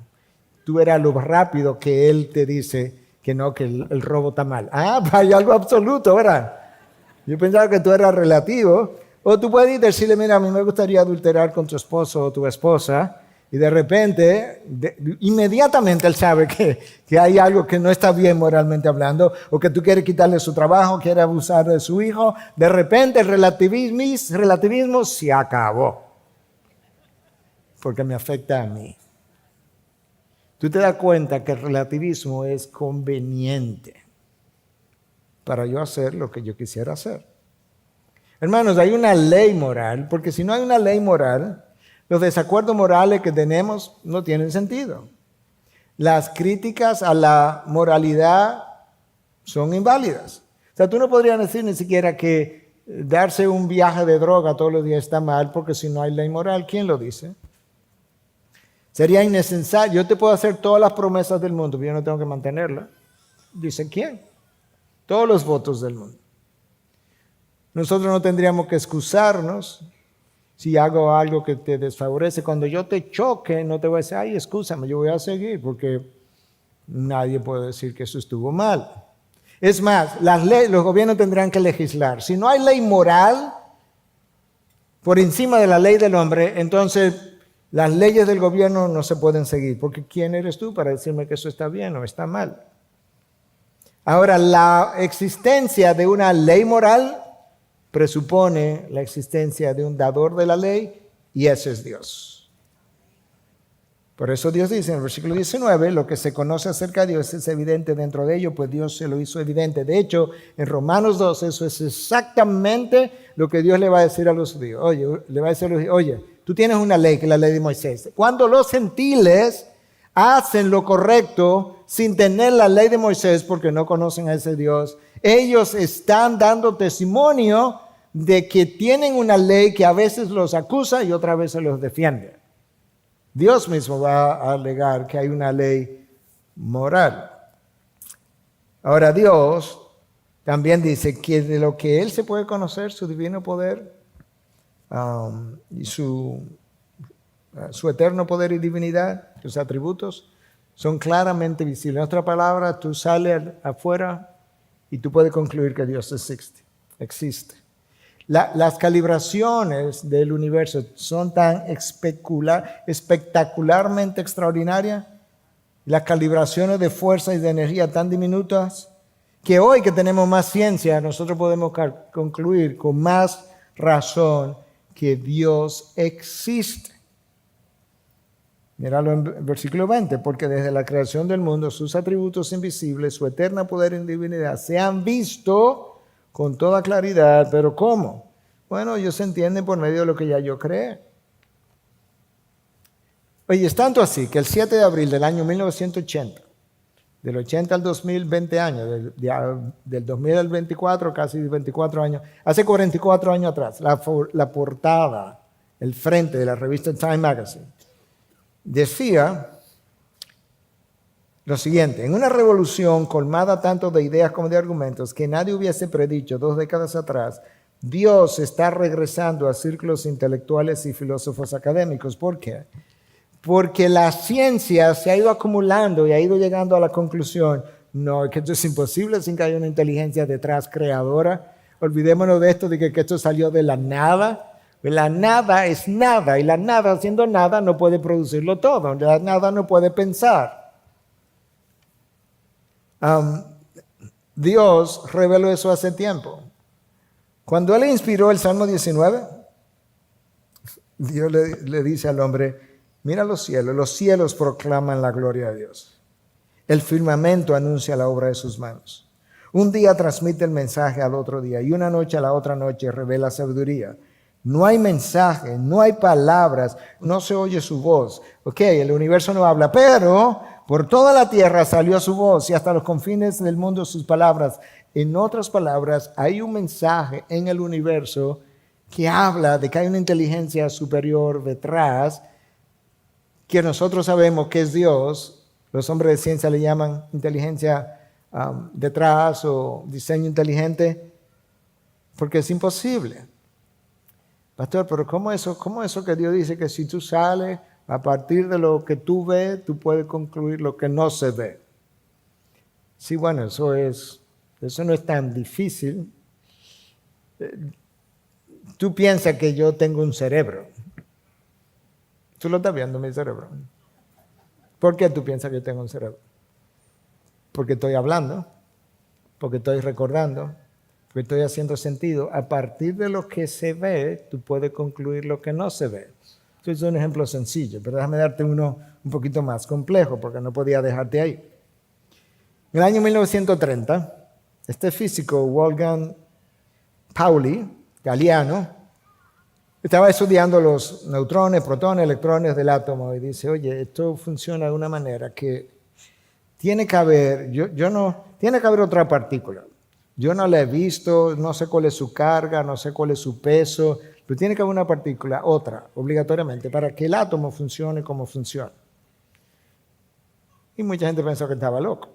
Tú verás lo rápido que él te dice que no, que el robo está mal. Hay algo absoluto, ¿verdad? Yo pensaba que tú eras relativo. O tú puedes decirle, mira, a mí me gustaría adulterar con tu esposo o tu esposa. Y de repente, inmediatamente él sabe que hay algo que no está bien moralmente hablando. O que tú quieres quitarle su trabajo, quieres abusar de su hijo. De repente el relativismo se acabó. Porque me afecta a mí. Tú te das cuenta que el relativismo es conveniente para yo hacer lo que yo quisiera hacer. Hermanos, hay una ley moral, porque si no hay una ley moral, los desacuerdos morales que tenemos no tienen sentido. Las críticas a la moralidad son inválidas. O sea, tú no podrías decir ni siquiera que darse un viaje de droga todos los días está mal, porque si no hay ley moral, ¿quién lo dice? Sería innecesario. Yo te puedo hacer todas las promesas del mundo, pero yo no tengo que mantenerlas. Dice, ¿quién? Todos los votos del mundo. Nosotros no tendríamos que excusarnos si hago algo que te desfavorece. Cuando yo te choque, no te voy a decir, ay, excúsame, yo voy a seguir, porque nadie puede decir que eso estuvo mal. Es más, los gobiernos tendrán que legislar. Si no hay ley moral por encima de la ley del hombre, entonces las leyes del gobierno no se pueden seguir, porque ¿quién eres tú para decirme que eso está bien o está mal? Ahora, la existencia de una ley moral presupone la existencia de un dador de la ley, y ese es Dios. Por eso Dios dice en el versículo 19, lo que se conoce acerca de Dios es evidente dentro de ello, pues Dios se lo hizo evidente. De hecho, en Romanos 2, eso es exactamente lo que Dios le va a decir a los judíos. Oye, tú tienes una ley, que es la ley de Moisés. Cuando los gentiles hacen lo correcto sin tener la ley de Moisés, porque no conocen a ese Dios, ellos están dando testimonio de que tienen una ley que a veces los acusa y otras veces los defiende. Dios mismo va a alegar que hay una ley moral. Ahora, Dios también dice que de lo que Él se puede conocer, su divino poder y su eterno poder y divinidad, sus atributos, son claramente visibles. En otras palabras, tú sales afuera y tú puedes concluir que Dios existe. Las calibraciones del universo son tan espectacularmente extraordinarias, las calibraciones de fuerza y de energía tan diminutas, que hoy que tenemos más ciencia, nosotros podemos concluir con más razón que Dios existe. Míralo en versículo 20, porque desde la creación del mundo sus atributos invisibles, su eterna poder y divinidad se han visto con toda claridad. ¿Pero cómo? Bueno, ellos se entienden por medio de lo que ya yo creé. Oye, es tanto así que el 7 de abril del año 1980, del 80 al 2000, 20 años, del 2000 al 24, casi 24 años, hace 44 años atrás, la portada, el frente de la revista Time Magazine, decía lo siguiente: en una revolución colmada tanto de ideas como de argumentos que nadie hubiese predicho 2 décadas atrás, Dios está regresando a círculos intelectuales y filósofos académicos. ¿Por qué? Porque la ciencia se ha ido acumulando y ha ido llegando a la conclusión, no, que esto es imposible sin que haya una inteligencia detrás creadora. Olvidémonos de esto, de que esto salió de la nada. La nada es nada, y la nada, siendo nada, no puede producirlo todo. La nada no puede pensar. Dios reveló eso hace tiempo. Cuando Él inspiró el Salmo 19, Dios le dice al hombre, mira los cielos proclaman la gloria de Dios. El firmamento anuncia la obra de sus manos. Un día transmite el mensaje al otro día, y una noche a la otra noche revela sabiduría. No hay mensaje, no hay palabras, no se oye su voz. Ok, el universo no habla, pero por toda la tierra salió su voz y hasta los confines del mundo sus palabras. En otras palabras, hay un mensaje en el universo que habla de que hay una inteligencia superior detrás, que nosotros sabemos que es Dios. Los hombres de ciencia le llaman inteligencia detrás o diseño inteligente, porque es imposible. Pastor, pero ¿cómo eso que Dios dice que si tú sales a partir de lo que tú ves, tú puedes concluir lo que no se ve? Sí, bueno, eso no es tan difícil. Tú piensas que yo tengo un cerebro. Tú lo estás viendo, mi cerebro. ¿Por qué tú piensas que yo tengo un cerebro? Porque estoy hablando, porque estoy recordando, porque estoy haciendo sentido. A partir de lo que se ve, tú puedes concluir lo que no se ve. Esto es un ejemplo sencillo, pero déjame darte uno un poquito más complejo, porque no podía dejarte ahí. En el año 1930, este físico, Wolfgang Pauli, italiano, estaba estudiando los neutrones, protones, electrones del átomo y dice, oye, esto funciona de una manera que tiene que haber, tiene que haber otra partícula. Yo no la he visto, no sé cuál es su carga, no sé cuál es su peso, pero tiene que haber una partícula, otra, obligatoriamente, para que el átomo funcione como funciona. Y mucha gente pensó que estaba loco.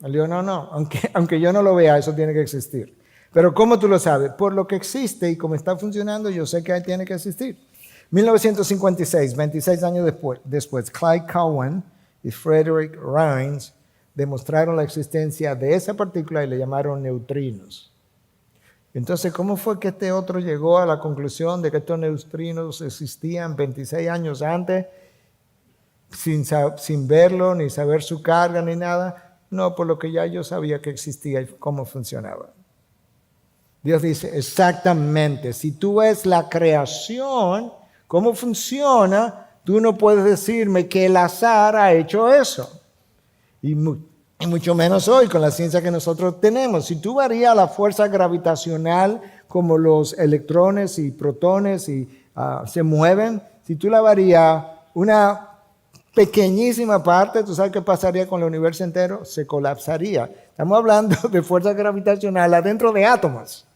Él dijo, no, aunque yo no lo vea, eso tiene que existir. Pero ¿cómo tú lo sabes? Por lo que existe y como está funcionando, yo sé que ahí tiene que existir. 1956, 26 años después, Clyde Cowan y Frederick Rines demostraron la existencia de esa partícula y le llamaron neutrinos. Entonces, ¿cómo fue que este otro llegó a la conclusión de que estos neutrinos existían 26 años antes, sin verlo, ni saber su carga, ni nada? No, por lo que ya yo sabía que existía y cómo funcionaba. Dios dice, exactamente, si tú ves la creación, cómo funciona, tú no puedes decirme que el azar ha hecho eso. Y mucho menos hoy con la ciencia que nosotros tenemos. Si tú varías la fuerza gravitacional como los electrones y protones se mueven, si tú la varías una pequeñísima parte, ¿tú sabes qué pasaría con el universo entero? Se colapsaría. Estamos hablando de fuerza gravitacional adentro de átomos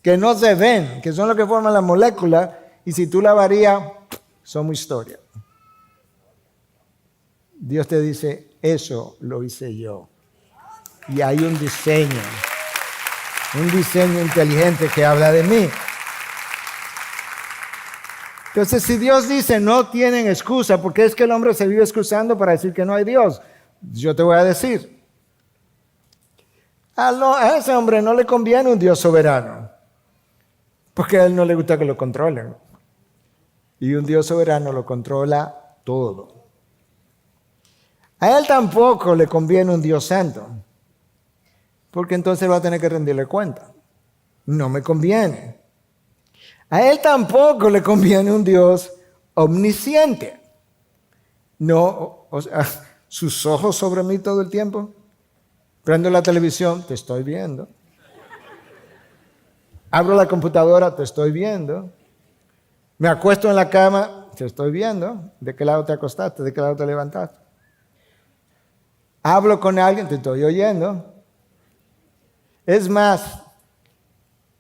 que no se ven, que son los que forman la molécula, y si tú la varías, somos historia. Dios te dice, eso lo hice yo. Y hay un diseño inteligente que habla de mí. Entonces, si Dios dice, no tienen excusa, porque es que el hombre se vive excusando para decir que no hay Dios, yo te voy a decir, a ese hombre no le conviene un Dios soberano, porque a él no le gusta que lo controlen. Y un Dios soberano lo controla todo. A él tampoco le conviene un Dios santo, porque entonces va a tener que rendirle cuenta. No me conviene. A él tampoco le conviene un Dios omnisciente. No, o sea, sus ojos sobre mí todo el tiempo. Prendo la televisión, te estoy viendo. Abro la computadora, te estoy viendo. Me acuesto en la cama, te estoy viendo. ¿De qué lado te acostaste? ¿De qué lado te levantaste? Hablo con alguien, te estoy oyendo. Es más,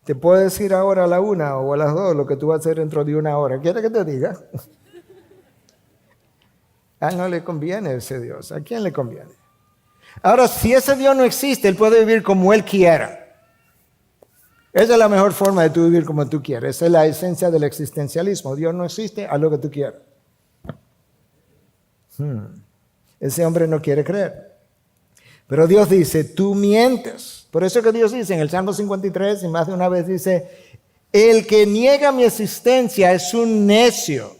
te puedo decir ahora a la 1 o a las 2 lo que tú vas a hacer dentro de 1 hora. ¿Quieres que te diga? A él no le conviene ese Dios. ¿A quién le conviene? Ahora, si ese Dios no existe, él puede vivir como él quiera. Esa es la mejor forma de tú vivir como tú quieres. Esa es la esencia del existencialismo. Dios no existe, haz lo que tú quieras. Ese hombre no quiere creer. Pero Dios dice, tú mientes. Por eso que Dios dice en el Salmo 53, y más de una vez dice, el que niega mi existencia es un necio.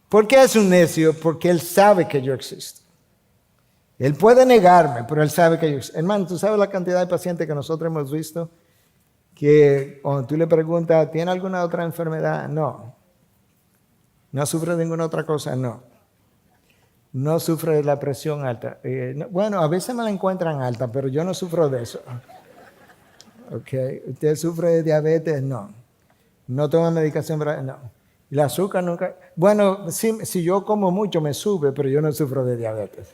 ¿Por qué es un necio? Porque él sabe que yo existo. Él puede negarme, pero él sabe que yo existo. Hermano, ¿tú sabes la cantidad de pacientes que nosotros hemos visto? Que cuando tú le preguntas, ¿tiene alguna otra enfermedad? No. ¿No sufre de ninguna otra cosa? No. No sufre de la presión alta. Bueno, a veces me la encuentran alta, pero yo no sufro de eso. Okay. ¿Usted sufre de diabetes? No. ¿No toma medicación? No. ¿El azúcar nunca? Bueno, si yo como mucho me sube, pero yo no sufro de diabetes.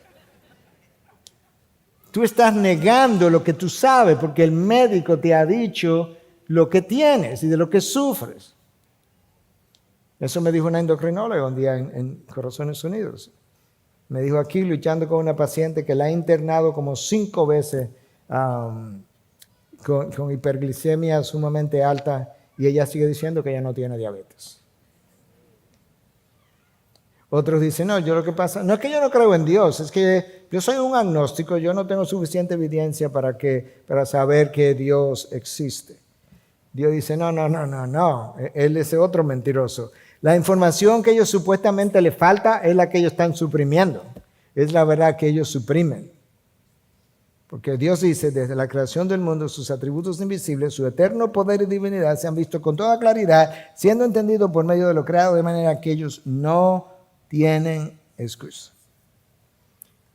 Tú estás negando lo que tú sabes porque el médico te ha dicho lo que tienes y de lo que sufres. Eso me dijo una endocrinóloga un día en Corazones Unidos. Me dijo aquí luchando con una paciente que la ha internado como 5 veces con hiperglicemia sumamente alta y ella sigue diciendo que ella no tiene diabetes. Otros dicen, no, yo lo que pasa, no es que yo no creo en Dios, es que yo soy un agnóstico, yo no tengo suficiente evidencia para saber que Dios existe. Dios dice, no, él es otro mentiroso. La información que ellos supuestamente le falta es la que ellos están suprimiendo. Es la verdad que ellos suprimen. Porque Dios dice, desde la creación del mundo, sus atributos invisibles, su eterno poder y divinidad se han visto con toda claridad, siendo entendido por medio de lo creado, de manera que ellos no tienen excusa.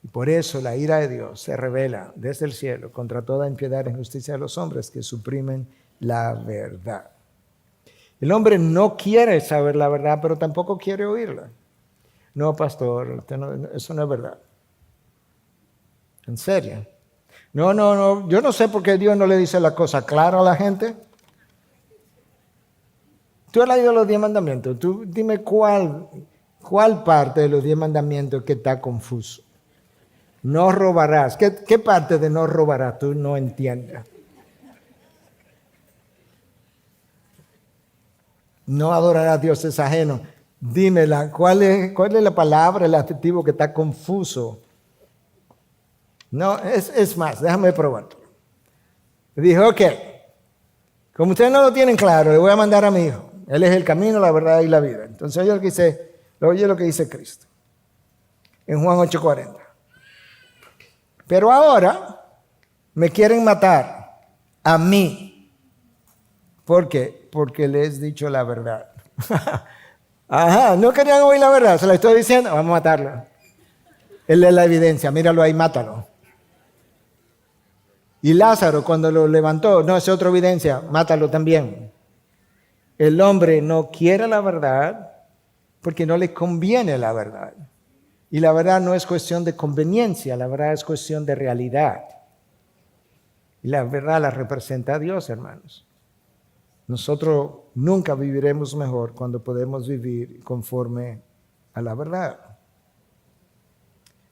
Y por eso la ira de Dios se revela desde el cielo contra toda impiedad e injusticia de los hombres que suprimen la verdad. El hombre no quiere saber la verdad, pero tampoco quiere oírla. No, pastor, eso no es verdad. En serio. No, yo no sé por qué Dios no le dice la cosa clara a la gente. Tú has leído los 10 mandamientos. Tú dime cuál parte de los 10 mandamientos que está confuso. No robarás. ¿Qué parte de no robarás tú no entiendes? No adorarás a dioses ajenos. Dímela, ¿cuál es la palabra, el adjetivo que está confuso? No, es más, déjame probar. Dijo, ok, como ustedes no lo tienen claro, le voy a mandar a mi hijo. Él es el camino, la verdad y la vida. Entonces oye lo que dice Cristo en Juan 8:40. Pero ahora me quieren matar a mí. ¿Por qué? Porque les he dicho la verdad. Ajá, no querían oír la verdad, se la estoy diciendo, vamos a matarlo. Él es la evidencia, míralo ahí, mátalo. Y Lázaro, cuando lo levantó, no es otra evidencia, mátalo también. El hombre no quiere la verdad porque no le conviene la verdad. Y la verdad no es cuestión de conveniencia, la verdad es cuestión de realidad. Y la verdad la representa a Dios, hermanos. Nosotros nunca viviremos mejor cuando podemos vivir conforme a la verdad.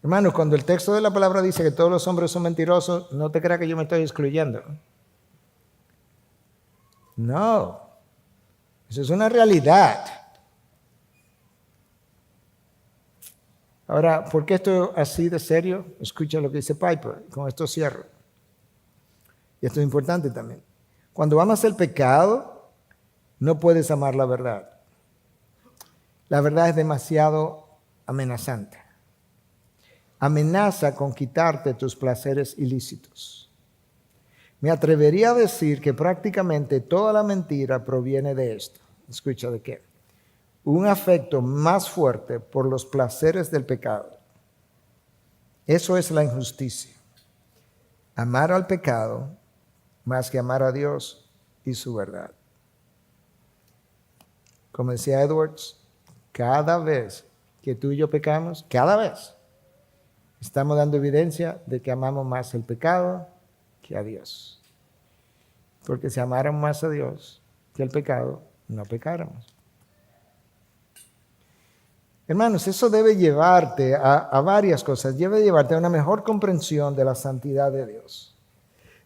Hermanos, cuando el texto de la palabra dice que todos los hombres son mentirosos, no te creas que yo me estoy excluyendo. No, eso es una realidad. Ahora, ¿por qué esto así de serio? Escucha lo que dice Piper, con esto cierro. Y esto es importante también. Cuando amas el pecado, no puedes amar la verdad. La verdad es demasiado amenazante. Amenaza con quitarte tus placeres ilícitos. Me atrevería a decir que prácticamente toda la mentira proviene de esto. Escucha de qué. Un afecto más fuerte por los placeres del pecado. Eso es la injusticia. Amar al pecado más que amar a Dios y su verdad. Como decía Edwards, cada vez que tú y yo pecamos, cada vez, estamos dando evidencia de que amamos más el pecado que a Dios. Porque si amáramos más a Dios que el pecado, no pecáramos. Hermanos, eso debe llevarte a varias cosas. Debe llevarte a una mejor comprensión de la santidad de Dios.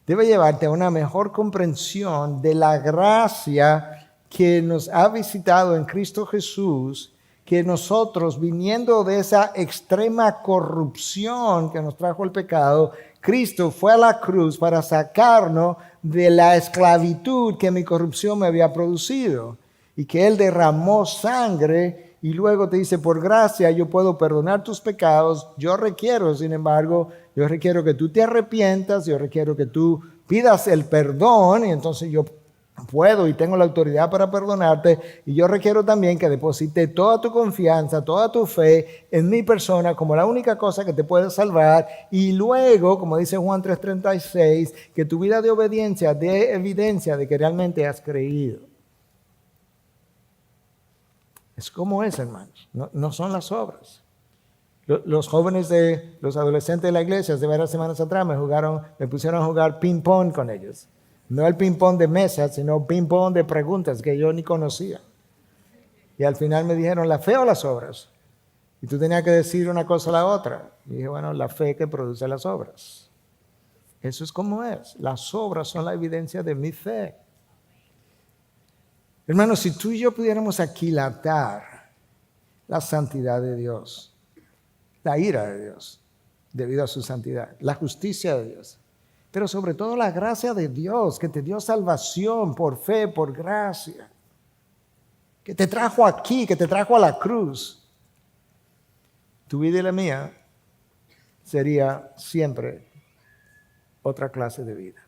Debe llevarte a una mejor comprensión de la gracia que nos ha visitado en Cristo Jesús, que nosotros, viniendo de esa extrema corrupción que nos trajo el pecado, Cristo fue a la cruz para sacarnos de la esclavitud que mi corrupción me había producido, y que Él derramó sangre y luego te dice, por gracia yo puedo perdonar tus pecados. Yo requiero, sin embargo, yo requiero que tú te arrepientas, yo requiero que tú pidas el perdón, y entonces yo puedo y tengo la autoridad para perdonarte, y yo requiero también que deposites toda tu confianza, toda tu fe en mi persona como la única cosa que te puede salvar, y luego, como dice Juan 3:36, que tu vida de obediencia dé evidencia de que realmente has creído. Es como es, hermanos, no son las obras. Los jóvenes los adolescentes de la iglesia, hace varias semanas atrás, me pusieron a jugar ping-pong con ellos. No el ping-pong de mesa, sino ping-pong de preguntas que yo ni conocía. Y al final me dijeron, ¿la fe o las obras? Y tú tenías que decir una cosa o la otra. Y dije, bueno, la fe que produce las obras. Eso es como es. Las obras son la evidencia de mi fe. Hermanos, si tú y yo pudiéramos aquilatar la santidad de Dios, la ira de Dios, debido a su santidad, la justicia de Dios, pero sobre todo la gracia de Dios, que te dio salvación por fe, por gracia, que te trajo aquí, que te trajo a la cruz, tu vida y la mía sería siempre otra clase de vida.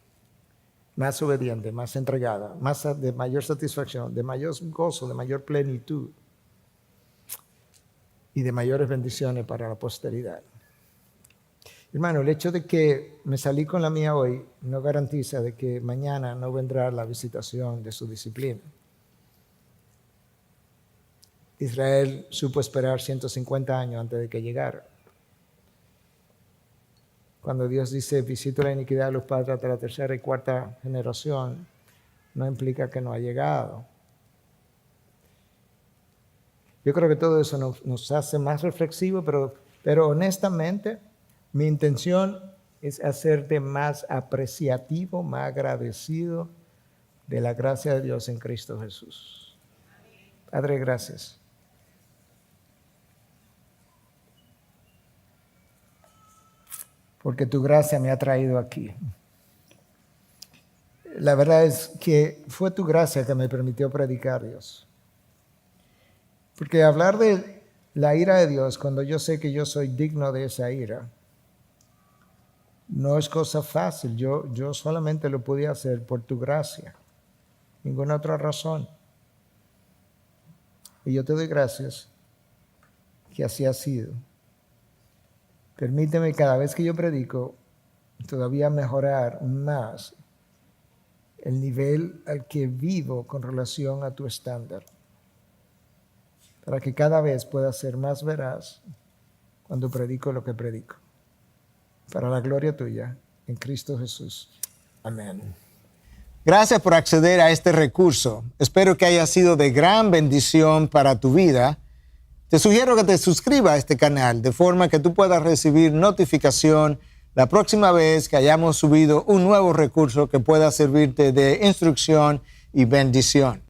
Más obediente, más entregada, de mayor satisfacción, de mayor gozo, de mayor plenitud y de mayores bendiciones para la posteridad. Hermano, el hecho de que me salí con la mía hoy no garantiza de que mañana no vendrá la visitación de su disciplina. Israel supo esperar 150 años antes de que llegara. Cuando Dios dice, visito la iniquidad de los padres hasta la tercera y cuarta generación, no implica que no ha llegado. Yo creo que todo eso nos hace más reflexivos, pero honestamente, mi intención es hacerte más apreciativo, más agradecido de la gracia de Dios en Cristo Jesús. Padre, gracias. Porque tu gracia me ha traído aquí. La verdad es que fue tu gracia que me permitió predicar, Dios. Porque hablar de la ira de Dios cuando yo sé que yo soy digno de esa ira, no es cosa fácil. Yo solamente lo pude hacer por tu gracia. Ninguna otra razón. Y yo te doy gracias que así ha sido. Permíteme cada vez que yo predico todavía mejorar más el nivel al que vivo con relación a tu estándar, para que cada vez pueda ser más veraz cuando predico lo que predico. Para la gloria tuya, en Cristo Jesús. Amén. Gracias por acceder a este recurso. Espero que haya sido de gran bendición para tu vida. Te sugiero que te suscribas a este canal de forma que tú puedas recibir notificación la próxima vez que hayamos subido un nuevo recurso que pueda servirte de instrucción y bendición.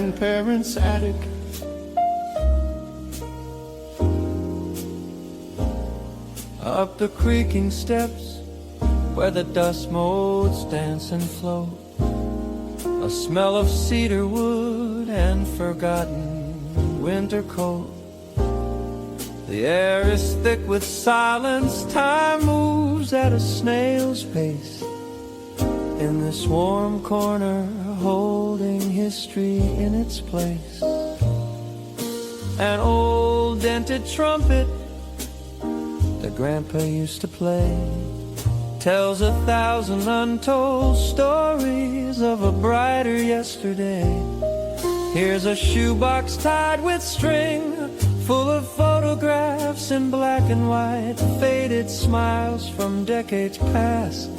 grandparents' attic. Up the creaking steps where the dust motes dance and float, a smell of cedar wood and forgotten winter coat. The air is thick with silence, time moves at a snail's pace. In this warm corner, holding history in its place. An old dented trumpet that Grandpa used to play tells 1,000 untold stories of a brighter yesterday. Here's a shoebox tied with string, full of photographs in black and white, faded smiles from decades past,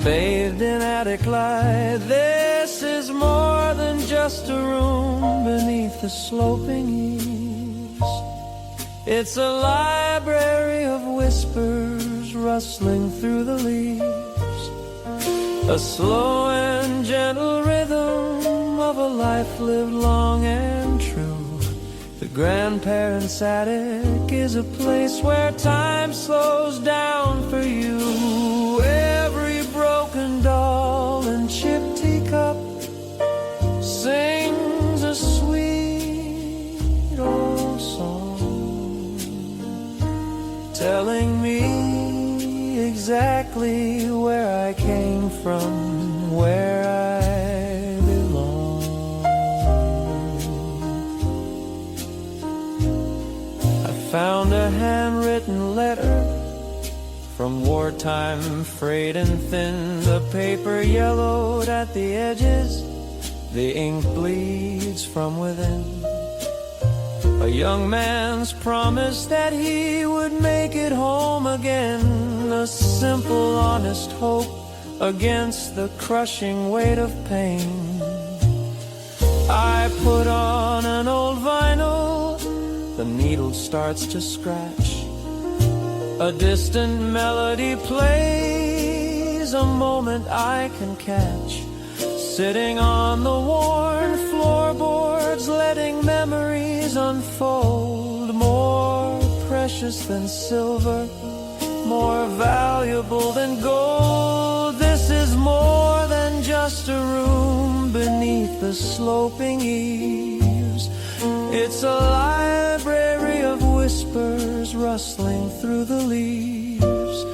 bathed in attic light. This is more than just a room beneath the sloping eaves. It's a library of whispers rustling through the leaves, a slow and gentle rhythm of a life lived long and true. The grandparents' attic is a place where time slows down for you. Every broken doll and chipped teacup sings a sweet old song, telling me exactly where I came from, where I belong. I found a handwritten letter from wartime, frayed and thin, the paper yellowed at the edges, the ink bleeds from within. A young man's promise that he would make it home again, a simple, honest hope against the crushing weight of pain. I put on an old vinyl, the needle starts to scratch. A distant melody plays, a moment I can catch. Sitting on the worn floorboards, letting memories unfold. More precious than silver, more valuable than gold. This is more than just a room beneath the sloping eaves. It's a library of whispers rustling through the leaves,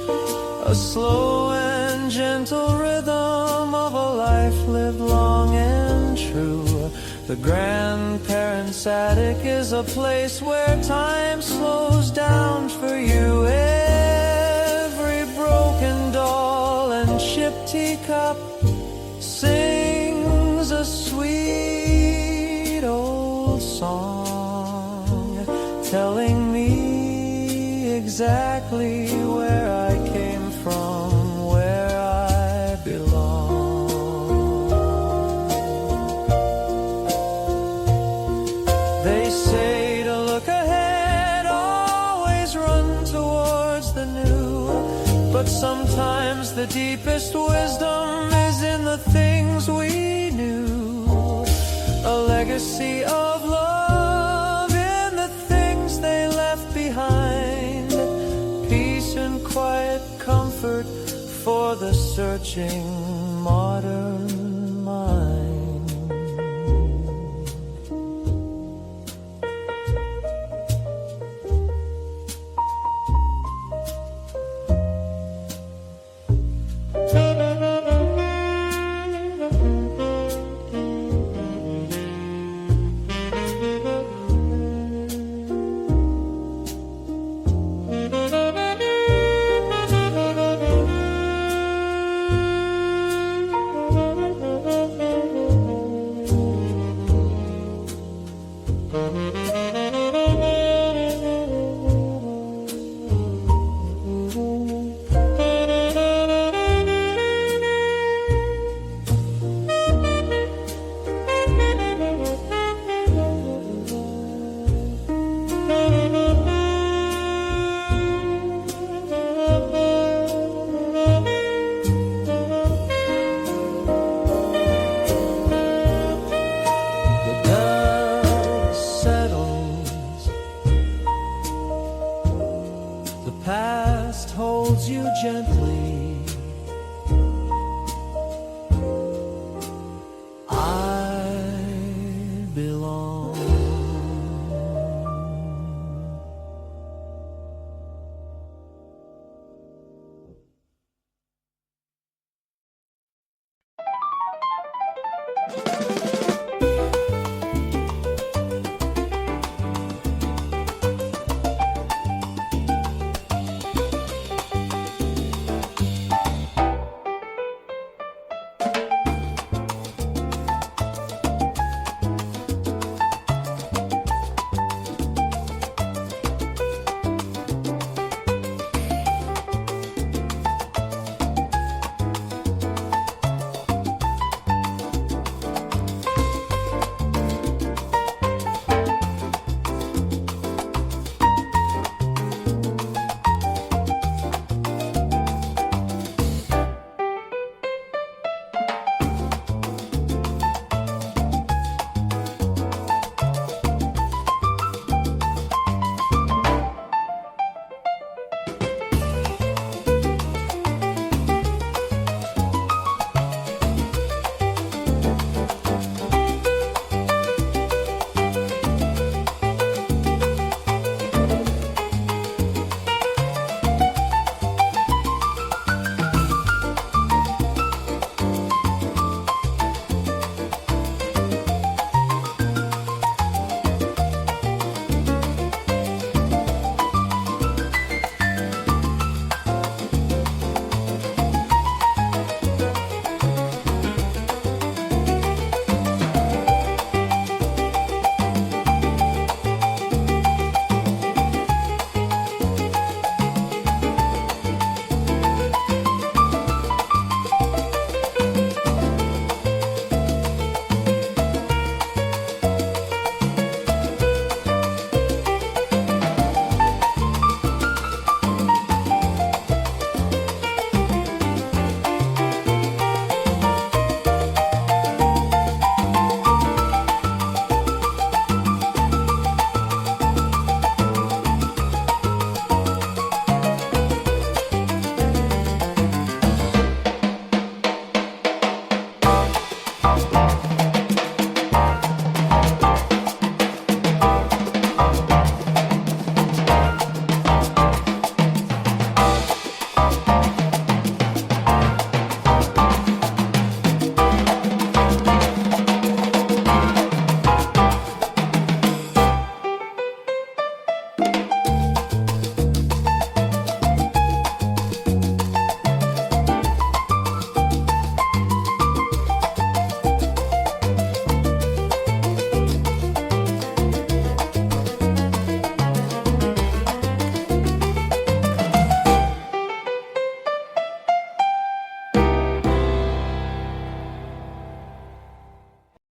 a slow and gentle rhythm of a life lived long and true. The grandparents' attic is a place where time slows down for you. Every broken doll and chipped teacup sings a sweet old song, telling me exactly where I came from, where I belong. They say to look ahead, always run towards the new, but sometimes the deepest wisdom is in the things we knew. A legacy of love in the things they left behind, peace and quiet comfort for the searching modern mind. you gently